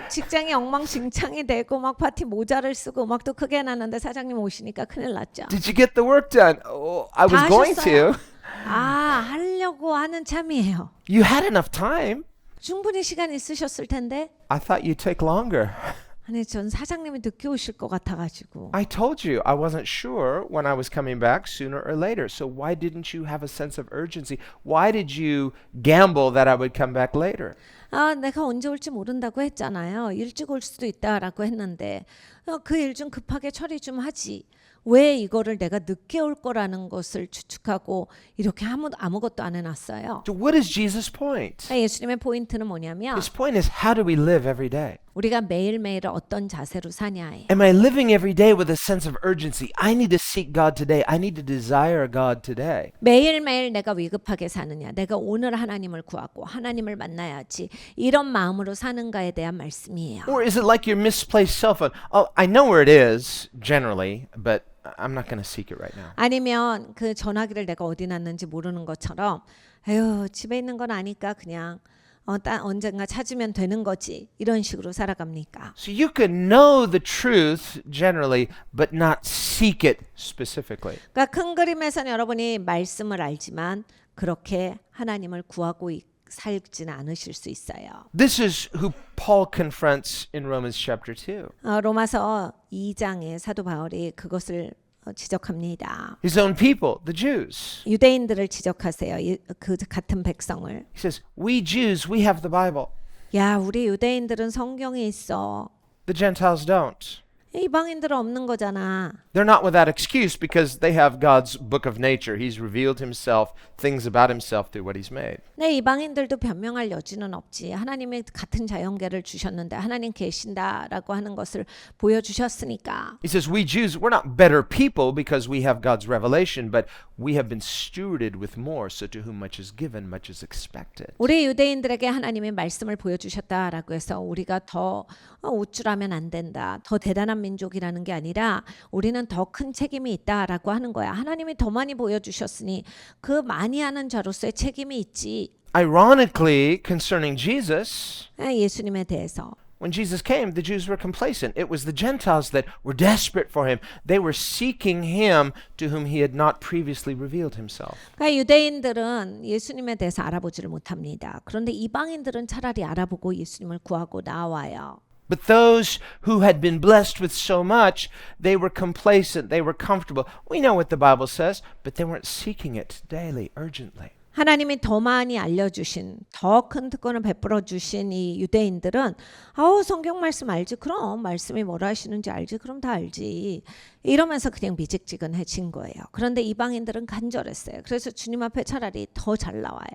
직장이 엉망진창이 되고 막 파티 모자를 쓰고 음악도 크게 해놨는데 사장님 오시니까 큰일 났죠. Did you get the work done? Oh, I was 다 going 하셨어요. to. 하려고 하는 참이에요. You had enough time. 충분히 시간 있으셨을 텐데. I thought you'd take longer. 아니 전 사장님이 늦게 오실 것 같아가지고. I told you I wasn't sure when I was coming back sooner or later. So why didn't you have a sense of urgency? Why did you gamble that I would come back later? 내가 언제 올지 모른다고 했잖아요. 일찍 올 수도 있다라고 했는데 그 일 좀 급하게 처리 좀 하지. 왜 이거를 내가 늦게 올 거라는 것을 추측하고 이렇게 아무것도 안 해놨어요. So what is Jesus' point? 예수님의 포인트는 뭐냐면 His point is, how do we live every day? 우리가 매일매일을 어떤 자세로 사냐예요. Am I living every day with a sense of urgency? I need to seek God today. I need to desire God today. 매일매일 내가 위급하게 사느냐. 내가 오늘 하나님을 구하고 하나님을 만나야지. 이런 마음으로 사는가에 대한 말씀이에요. Or is it like your misplaced cell phone? Oh, I know where it is generally, but I'm not going to seek it right now. 아니면 그 전화기를 내가 어디 놨는지 모르는 것처럼 에휴 집에 있는 건 아니까 그냥 언젠가 찾으면 되는 거지. 이런 식으로 살아갑니까? So you can know the truth generally, but not seek it specifically. 그러니까 큰 그림에서는 여러분이 말씀을 알지만 그렇게 하나님을 구하고 살지는 않으실 수 있어요. This is who Paul confronts in Romans chapter 2. 로마서 2장에 사도 바울이 그것을 지적합니다. His own people, the Jews. 유대인들을 지적하세요. 그 같은 백성을. He says, we Jews, we have the Bible. 야, 우리 유대인들은 성경이 있어. The Gentiles don't. 이방인들은 없는 거잖아. They're not without excuse because they have God's book of nature. He's revealed himself, things about himself through what he's made. 네, 이방인들도 변명할 여지는 없지. 하나님이 같은 자연계를 주셨는데 하나님 계신다라고 하는 것을 보여주셨으니까. He says, we Jews, we're not better people because we have God's revelation, but we have been stewarded with more, so to whom much is given, much is expected. 우리 유대인들에게 하나님의 말씀을 보여주셨다라고 해서 우리가 더 우쭐하면 안 된다. 더 대단한 민족이라는 게 아니라 우리는 더 큰 책임이 있다라고 하는 거야. 하나님이 더 많이 보여주셨으니 그 많이 하는 자로서의 책임이 있지. Ironically, concerning Jesus, 예수님에 대해서. when Jesus came, the Jews were complacent. It was the Gentiles that were desperate for him. They were seeking him to whom he had not previously revealed himself. 그러니까 유대인들은 예수님에 대해서 알아보지를 못합니다. 그런데 이방인들은 차라리 알아보고 예수님을 구하고 나와요. But those who had been blessed with so much, they were complacent, they were comfortable. We know what the Bible says, but they weren't seeking it daily, urgently. 하나님이 더 많이 알려주신 더 큰 특권을 베풀어 주신 이 유대인들은 성경 말씀 알지? 그럼 말씀이 뭐라 하시는지 알지? 그럼 다 알지. 이러면서 그냥 미직지근해진 거예요. 그런데 이방인들은 간절했어요. 그래서 주님 앞에 차라리 더 잘 나와요.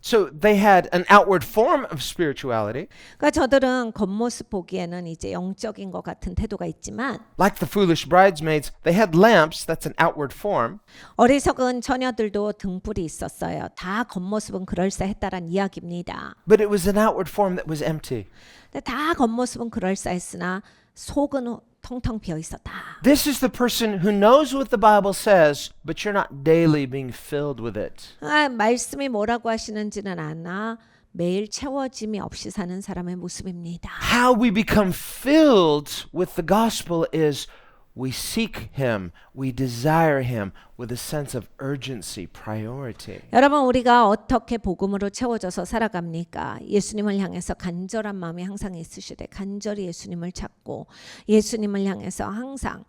So they had an outward form of spirituality. 그러니까 저들은 겉모습 보기에는 이제 영적인 것 같은 태도가 있지만 Like the foolish bridesmaids, they had lamps, that's an outward form. 어리석은 처녀들도 등불이 있었어요. 다 겉모습은 그럴싸했다란 이야기입니다. But it was an outward form that was empty. 근데 다 겉모습은 그럴싸했으나 속은 텅텅 비어 있었다. This is the person who knows what the Bible says, but you're not daily being filled with it. 말씀이 뭐라고 하시는지는 아나 매일 채워짐이 없이 사는 사람의 모습입니다. How we become filled with the gospel is we seek him, we desire him with a sense of urgency, priority. 여러분 우리가 어떻게 복음으로 채워져서 살아갑니까? 예수님을 향해서 간절한 마음이 항상 있으시되 간절히 예수님을 찾고 예수님을 향해서 항상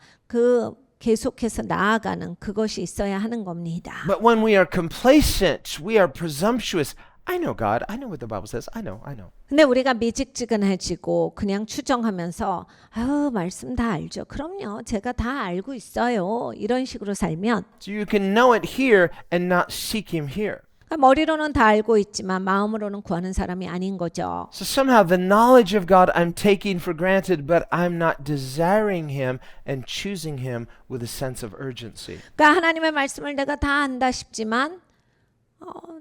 계속해서 나아가는 그것이 있어야 하는 겁니다. But when we are complacent, we are presumptuous. I know God. I know what the Bible says. I know. 근데 우리가 미직지근해지고 그냥 추정하면서 말씀 다 알죠. 그럼요. 제가 다 알고 있어요. 이런 식으로 살면 So you can know it here and not seek him here. 머리로는 다 알고 있지만 마음으로는 구하는 사람이 아닌 거죠. So somehow the knowledge of God I'm taking for granted, but I'm not desiring him and choosing him with a sense of urgency. 그러니까 하나님의 말씀을 내가 다 안다 싶지만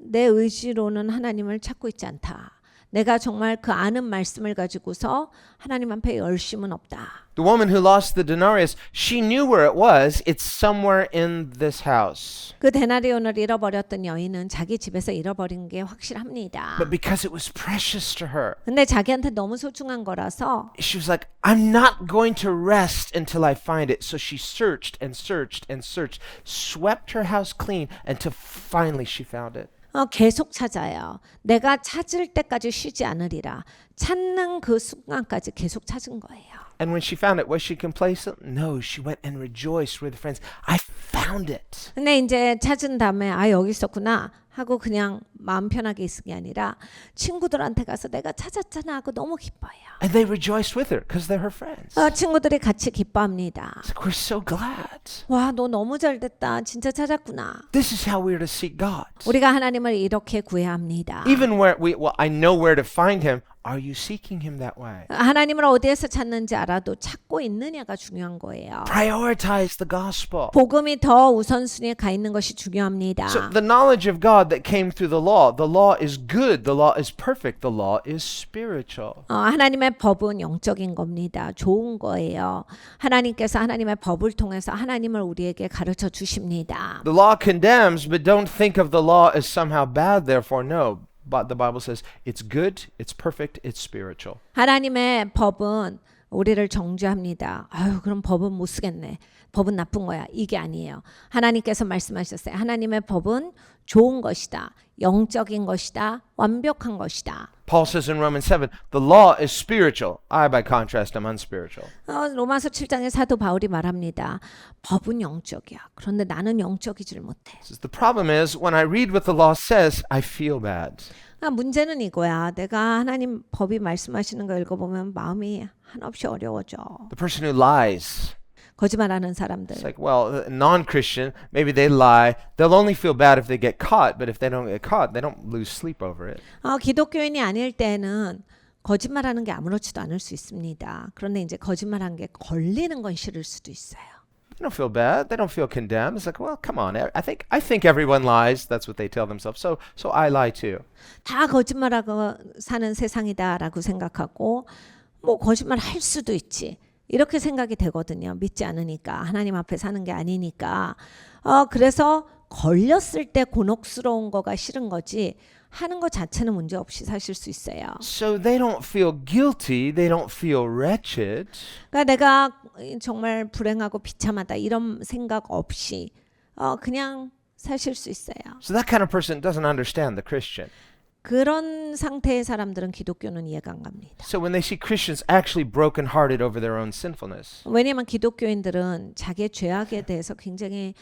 내 의지로는 하나님을 찾고 있지 않다. 내가 정말 그 아는 말씀을 가지고서 하나님 앞에 열심은 없다. The woman who lost the denarius, she knew where it was. It's somewhere in this house. 그 데나리온을 잃어버렸던 여인은 자기 집에서 잃어버린 게 확실합니다. But because it was precious to her, 근데 자기한테 너무 소중한 거라서 she was like, I'm not going to rest until I find it. So she searched and searched and searched, swept her house clean until finally she found it. 계속 찾아요. 내가 찾을 때까지 쉬지 않으리라. 찾는 그 순간까지 계속 찾은 거예요. And when she found it, was she complacent? No, she went and rejoiced with her friends. I found it. 근데 이제 찾은 다음에 아 여기 있었구나 하고 그냥 마음 편하게 있은 게 아니라 친구들한테 가서 내가 찾았잖아 하고 너무 기뻐해요. And they rejoiced with her because they're her friends. 친구들이 같이 기뻐합니다. It's like, we're so glad. 와, 너 너무 잘 됐다. 진짜 찾았구나. This is how we are to seek God. 우리가 하나님을 이렇게 구해야 합니다. Even where I know where to find him. Are you seeking him that way? 하나님을 어디에서 찾는지 알아도 찾고 있느냐가 중요한 거예요. Prioritize the gospel. 복음이 더 우선순위에 가 있는 것이 중요합니다. So the knowledge of God that came through the law is good, the law is perfect, the law is spiritual. 하나님의 법은 영적인 겁니다. 좋은 거예요. 하나님께서 하나님의 법을 통해서 하나님을 우리에게 가르쳐 주십니다. The law condemns, but don't think of the law as somehow bad, therefore no. But the Bible says it's good, it's perfect, it's spiritual. 하나님의 법은 우리를 정죄합니다. 아유, 그럼 법은 못 쓰겠네. 법은 나쁜 거야. 이게 아니에요. 하나님께서 말씀하셨어요. 하나님의 법은 좋은 것이다. 영적인 것이다. 완벽한 것이다. Paul says in Romans 7, the law is spiritual. I, by contrast, am unspiritual. 로마서 7장에 사도 바울이 말합니다. 법은 영적이야. 그런데 나는 영적이질 못해. Says, the problem is, when I read what the law says, I feel bad. 문제는 이거야. 내가 하나님 법이 말씀하시는 거 읽어보면 마음이 한없이 어려워져. The person who lies. 거짓말하는 사람들. It's like, well, non-Christian, maybe they lie. They'll only feel bad if they get caught, but if they don't get caught, they don't lose sleep over it. 기독교인이 아닐 때는 거짓말하는 게 아무렇지도 않을 수 있습니다. 그런데 이제 거짓말한 게 걸리는 건 싫을 수도 있어요. They don't feel bad. They don't feel condemned. It's like, well, come on. I think everyone lies. That's what they tell themselves. So I lie too. 다 거짓말하고 사는 세상이다라고 생각하고 뭐 거짓말 할 수도 있지. 이렇게 생각이 되거든요. 믿지 않으니까. 하나님 앞에 사는 게 아니니까. 그래서 걸렸을 때 곤혹스러운 거가 싫은 거지. 하는 것 자체는 문제 없이 사실 수 있어요. So they don't feel guilty. They don't feel wretched. 그러니까 내가 정말 불행하고 비참하다 이런 생각 없이 그냥 사실 수 있어요. So that kind of person doesn't understand the Christian. 그런 상태의 사람들은 기독교는 이해가 안 갑니다. So when they see Christians actually brokenhearted over their own sinfulness, 왜냐하면 기독교인들은 자기의 죄악에 대해서 굉장히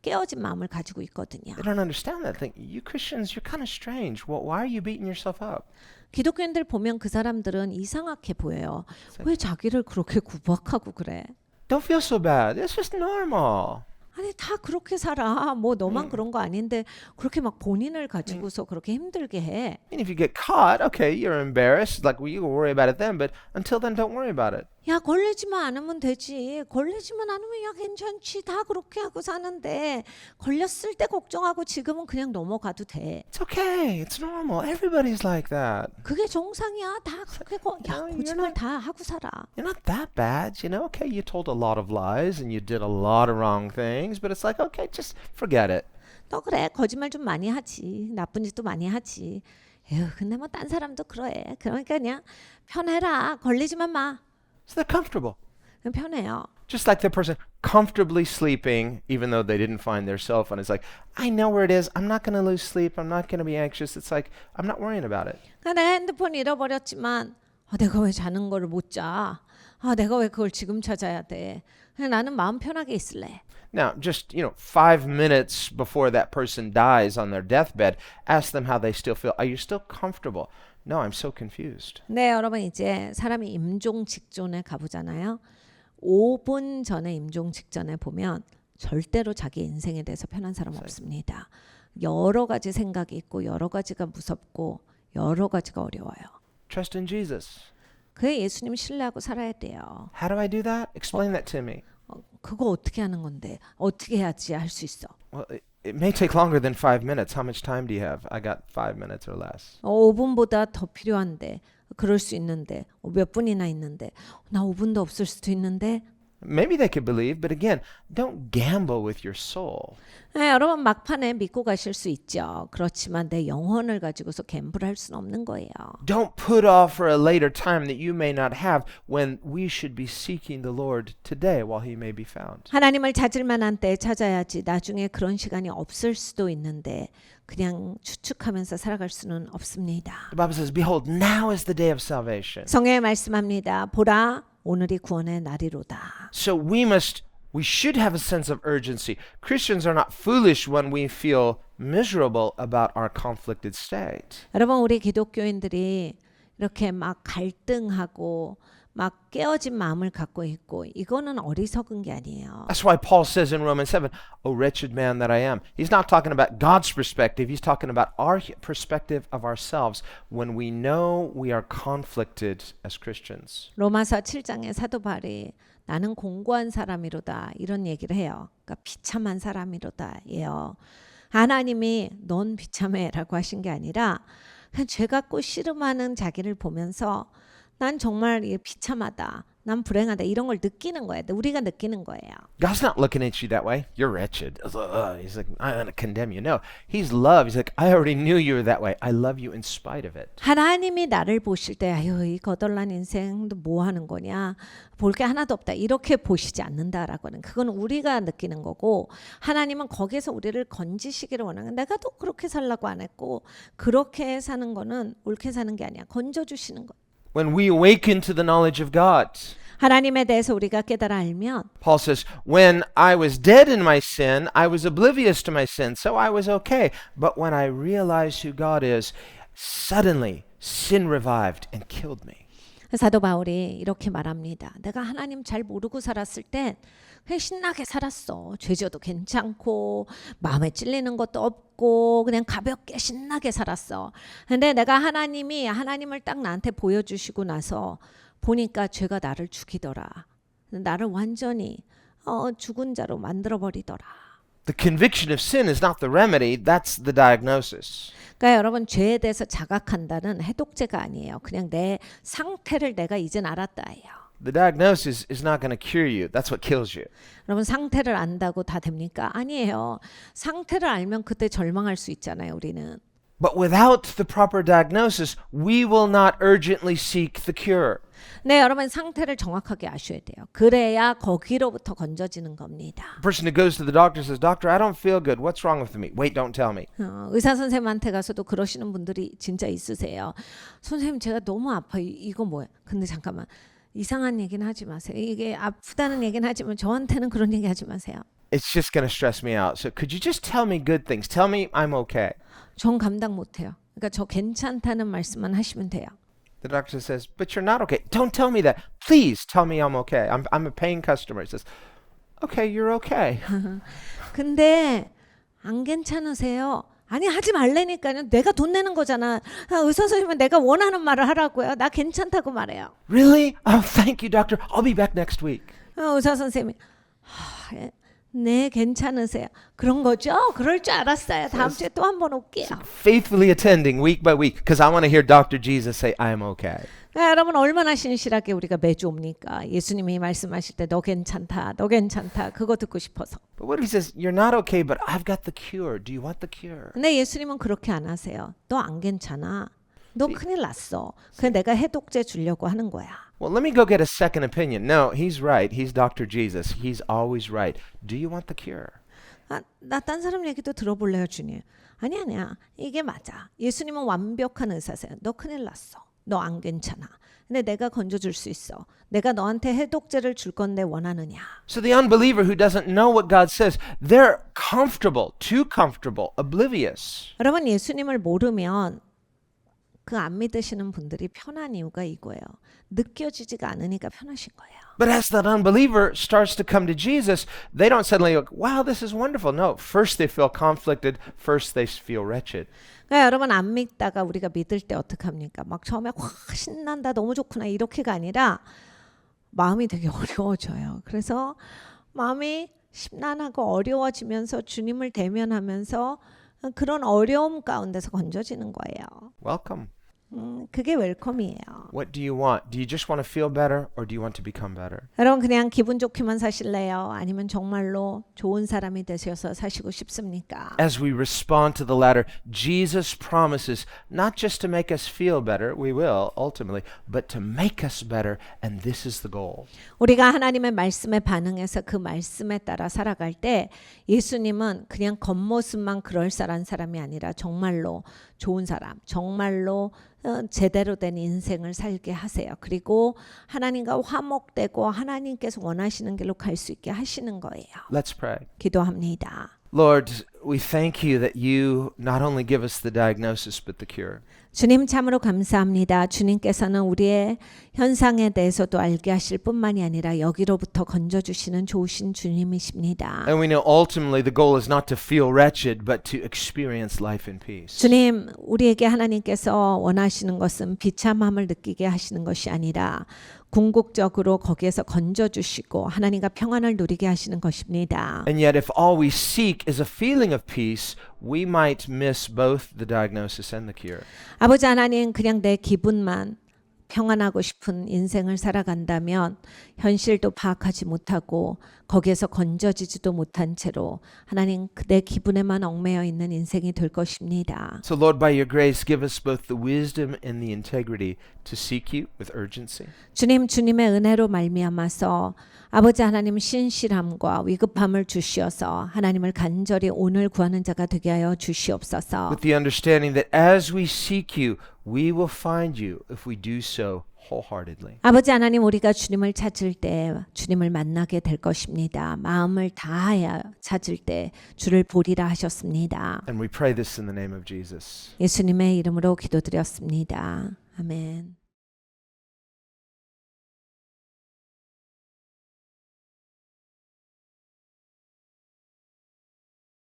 깨어진 마음을 가지고 있거든요. they don't understand that. Think, you Christians, you're kind of strange. Well, why are you beating yourself up? 기독교인들 보면 그 사람들은 이상하게 보여요. 왜 자기를 그렇게 구박하고 그래? Don't feel so bad. It's just normal. 아니 다 그렇게 살아. 뭐 너만 그런 거 아닌데 그렇게 막 본인을 가지고서 그렇게 힘들게 해. And if you get caught, okay, you're embarrassed. Like, well, you will worry about it then, but until then, don't worry about it. 야 걸리지만 않으면 되지. 걸리지만 않으면 야 괜찮지. 다 그렇게 하고 사는데 걸렸을 때 걱정하고 지금은 그냥 넘어가도 돼. It's okay. It's normal. Everybody's like that. 그게 정상이야. 다 그렇게 야 거짓말 다 하고 살아. You're not that bad, you know. Okay, you told a lot of lies and you did a lot of wrong things, but it's like, okay, just forget it. 너 그래 거짓말 좀 많이 하지. 나쁜 짓도 많이 하지. 에휴 근데 뭐 딴 사람도 그래. 그러니까 그냥 편해라. 걸리지만 마. So they're comfortable. 그냥 편해요. Just like the person comfortably sleeping, even though they didn't find their cell phone. It's like, I know where it is. I'm not going to lose sleep. I'm not going to be anxious. It's like, I'm not worrying about it. 그러니까 내 핸드폰 잃어버렸지만 내가 왜 자는 거를 못 자? 내가 왜 그걸 지금 찾아야 돼? 그냥 나는 마음 편하게 있을래. Now, just, 5 minutes before that person dies on their deathbed, ask them how they still feel. Are you still comfortable? No, I'm so confused. 네, 여러분 이제 사람이 임종 직전에 가보잖아요. 5분 전에 임종 직전에 보면 절대로 자기 인생에 대해서 편한 사람 없습니다. 여러 가지 생각이 있고 여러 가지가 무섭고 여러 가지가 어려워요. Trust in Jesus. 그 예수님 신뢰하고 살아야 돼요. How do I do that? Explain that to me. 그거 어떻게 하는 건데? 어떻게 해야지 할 수 있어? Well, it may take longer than 5 minutes. How much time do you have? I got 5 minutes or less. 5분보다 더 필요한데 그럴 수 있는데 몇 분이나 있는데 나 5분도 없을 수도 있는데 Maybe they could believe, but again, don't gamble with your soul. 네, 여러분 막판에 믿고 가실 수 있죠. 그렇지만 내 영혼을 가지고서 갬블할 수는 없는 거예요. Don't put off for a later time that you may not have when we should be seeking the Lord today while he may be found. 하나님을 찾을 만한 때 찾아야지 나중에 그런 시간이 없을 수도 있는데 그냥 추측하면서 살아갈 수는 없습니다. The Bible says, behold, now is the day of salvation. 성경에 말씀합니다. 보라 오늘이 구원의 날이로다. So we should have a sense of urgency. Christians are not foolish when we feel miserable about our conflicted state. 여러분 우리 기독교인들이 이렇게 막 갈등하고 막 깨어진 마음을 갖고 있고 이거는 어리석은 게 아니에요. That's why Paul says in Romans 7, "O wretched man that I am." He's not talking about God's perspective. He's talking about our perspective of ourselves when we know we are conflicted as Christians. 로마서 7장에 사도 바울이 나는 공고한 사람이로다 이런 얘기를 해요. 그러니까 비참한 사람이로다예요. 하나님이 넌 비참해라고 하신 게 아니라 그냥 죄 갖고 씨름하는 자기를 보면서 난 정말 이게 비참하다. 난 불행하다. 이런 걸 느끼는 거예요. 우리가 느끼는 거예요. God's not looking at you that way. You're wretched. He's like, I'm going to condemn you. No, he's love. He's like, I already knew you were that way. I love you in spite of it. 하나님이 나를 보실 때 아유 이 거덜난 인생도 뭐 하는 거냐. 볼 게 하나도 없다. 이렇게 보시지 않는다라고는 그건 우리가 느끼는 거고 하나님은 거기에서 우리를 건지시기를 원하는 내가 또 그렇게 살라고 안 했고 그렇게 사는 거는 옳게 사는 게 아니야. 건져주시는 거. When we awaken to the knowledge of God, 하나님에 대해서 우리가 깨달아 알면 Paul says, when I was dead in my sin, I was oblivious to my sin, so I was okay. But when I realized who God is, suddenly sin revived and killed me. 사도 바울이 이렇게 말합니다. 내가 하나님 잘 모르고 살았을 땐 그냥 신나게 살았어. 죄져도 괜찮고 마음에 찔리는 것도 없고 그냥 가볍게 신나게 살았어. 근데 내가 하나님을 딱 나한테 보여주시고 나서 보니까 죄가 나를 죽이더라. 나를 완전히 죽은 자로 만들어버리더라. The conviction of sin is not the remedy, that's the diagnosis. 그러니까 여러분 죄에 대해서 자각한다는 해독제가 아니에요. 그냥 내 상태를 내가 이젠 알았다예요. The diagnosis is not going to cure you. That's what kills you. 여러분 상태를 안다고 다 됩니까? 아니에요. 상태를 알면 그때 절망할 수 있잖아요. 우리는. But without the proper diagnosis, we will not urgently seek the cure. 네, 여러분 상태를 정확하게 아셔야 돼요. 그래야 거기로부터 건져지는 겁니다. A person who goes to the doctor says, Doctor, I don't feel good. What's wrong with me? Wait, don't tell me. 의사 선생님한테 가서도 그러시는 분들이 진짜 있으세요. 선생님 제가 너무 아파요. 이거 뭐예요? 근데 잠깐만. 이상한 얘기는 하지 마세요. 이게 아프다는 얘기는 하지만 저한테는 그런 얘기 하지 마세요. It's just going to stress me out. So could you just tell me good things? Tell me I'm okay. 전 감당 못해요. 그러니까 저 괜찮다는 말씀만 하시면 돼요. The doctor says, but you're not okay. Don't tell me that. Please tell me I'm okay. I'm a paying customer. He says, okay, you're okay. 근데 안 괜찮으세요? 아니 하지 말라니까요. 내가 돈 내는 거잖아. 의사 선생님은 내가 원하는 말을 하라고요. 나 괜찮다고 말해요. Really? Oh, thank you, doctor. I'll be back next week. 의사 선생님이 네 괜찮으세요. 그런 거죠? 그럴 줄 알았어요. 다음 주에 또 한 번 올게요. Faithfully attending week by week because I want to hear Dr. Jesus say, I'm okay. 여러분 얼마나 신실하게 우리가 매주 옵니까? 예수님이 말씀하실 때 너 괜찮다, 너 괜찮다 그거 듣고 싶어서. But what if he says, you're not okay, but I've got the cure. Do you want the cure? 근데 예수님은 그렇게 안 하세요. 너 안 괜찮아. 너 큰일 났어. 그래 내가 해독제 주려고 하는 거야. Well, let me go get a second opinion. No, he's right. He's Dr. Jesus. He's always right. Do you want the cure? 나 딴 사람 얘기도 들어볼래요, 주님. 아니야. 이게 맞아. 예수님은 완벽한 의사세요. 너 큰일 났어. 너 안 괜찮아. 근데 내가 건져줄 수 있어. 내가 너한테 해독제를 줄 건데 원하느냐. So the unbeliever who doesn't know what God says, they're comfortable, too comfortable, oblivious. 여러분 예수님을 모르면 그 안 믿으시는 분들이 편한 이유가 이거예요. 느껴지지가 않으니까 편하신 거예요. But as that unbeliever starts to come to Jesus, they don't suddenly go, wow, this is wonderful. No, first they feel conflicted. First they feel wretched. 그러니까 여러분 안 믿다가 우리가 믿을 때 어떡합니까? 막 처음에 확 신난다 너무 좋구나 이렇게가 아니라 마음이 되게 어려워져요. 그래서 마음이 심란하고 어려워지면서 주님을 대면하면서 그런 어려움 가운데서 건져지는 거예요. Welcome. 그게 웰컴이에요. What do you want? Do you just want to feel better or do you want to become better? 여러분 그냥 기분 좋게만 사실래요? 아니면 정말로 좋은 사람이 되셔서 사시고 싶습니까? As we respond to the latter, Jesus promises not just to make us feel better, we will ultimately, but to make us better, and this is the goal. 우리가 하나님의 말씀에 반응해서 그 말씀에 따라 살아갈 때 예수님은 그냥 겉모습만 그럴싸한 사람이 아니라 정말로 좋은 사람, 정말로 제대로 된 인생을 살게 하세요. 그리고 하나님과 화목되고 하나님께서 원하시는 길로 갈 수 있게 하시는 거예요. Let's pray. 기도합니다. Lord, we thank you that you not only give us the diagnosis but the cure. 주님 참으로 감사합니다. 주님께서는 우리의 현상에 대해서도 알게 하실 뿐만이 아니라 여기로부터 건져주시는 좋으신 주님이십니다. And we know ultimately the goal is not to feel wretched but to experience life in peace. 주님, 우리에게 하나님께서 원하시는 것은 비참함을 느끼게 하시는 것이 아니라 궁극적으로 거기에서 건져주시고 하나님과 평안을 누리게 하시는 것입니다. And yet if all we seek is a feeling of peace, we might miss both the diagnosis and the cure. 아버지 하나님, 그냥 내 기분만 평안하고 싶은 인생을 살아간다면 현실도 파악하지 못하고 거기에서 건져지지도 못한 채로 하나님 내 기분에만 얽매여 있는 인생이 될 것입니다. So Lord, by your grace, give us both the wisdom and the integrity to seek you with urgency. 주님, 주님의 은혜로 말미암아서 아버지 하나님 신실함과 위급함을 주시어서 하나님을 간절히 오늘 구하는 자가 되게 하여 주시옵소서. With the understanding that as we seek you, we will find you if we do so wholeheartedly. 아버지 하나님, 우리가 주님을 찾을 때 주님을 만나게 될 것입니다. 마음을 다하여 찾을 때 주를 보리라 하셨습니다. And we pray this in the name of Jesus. 예수님의 이름으로 기도드렸습니다. 아멘.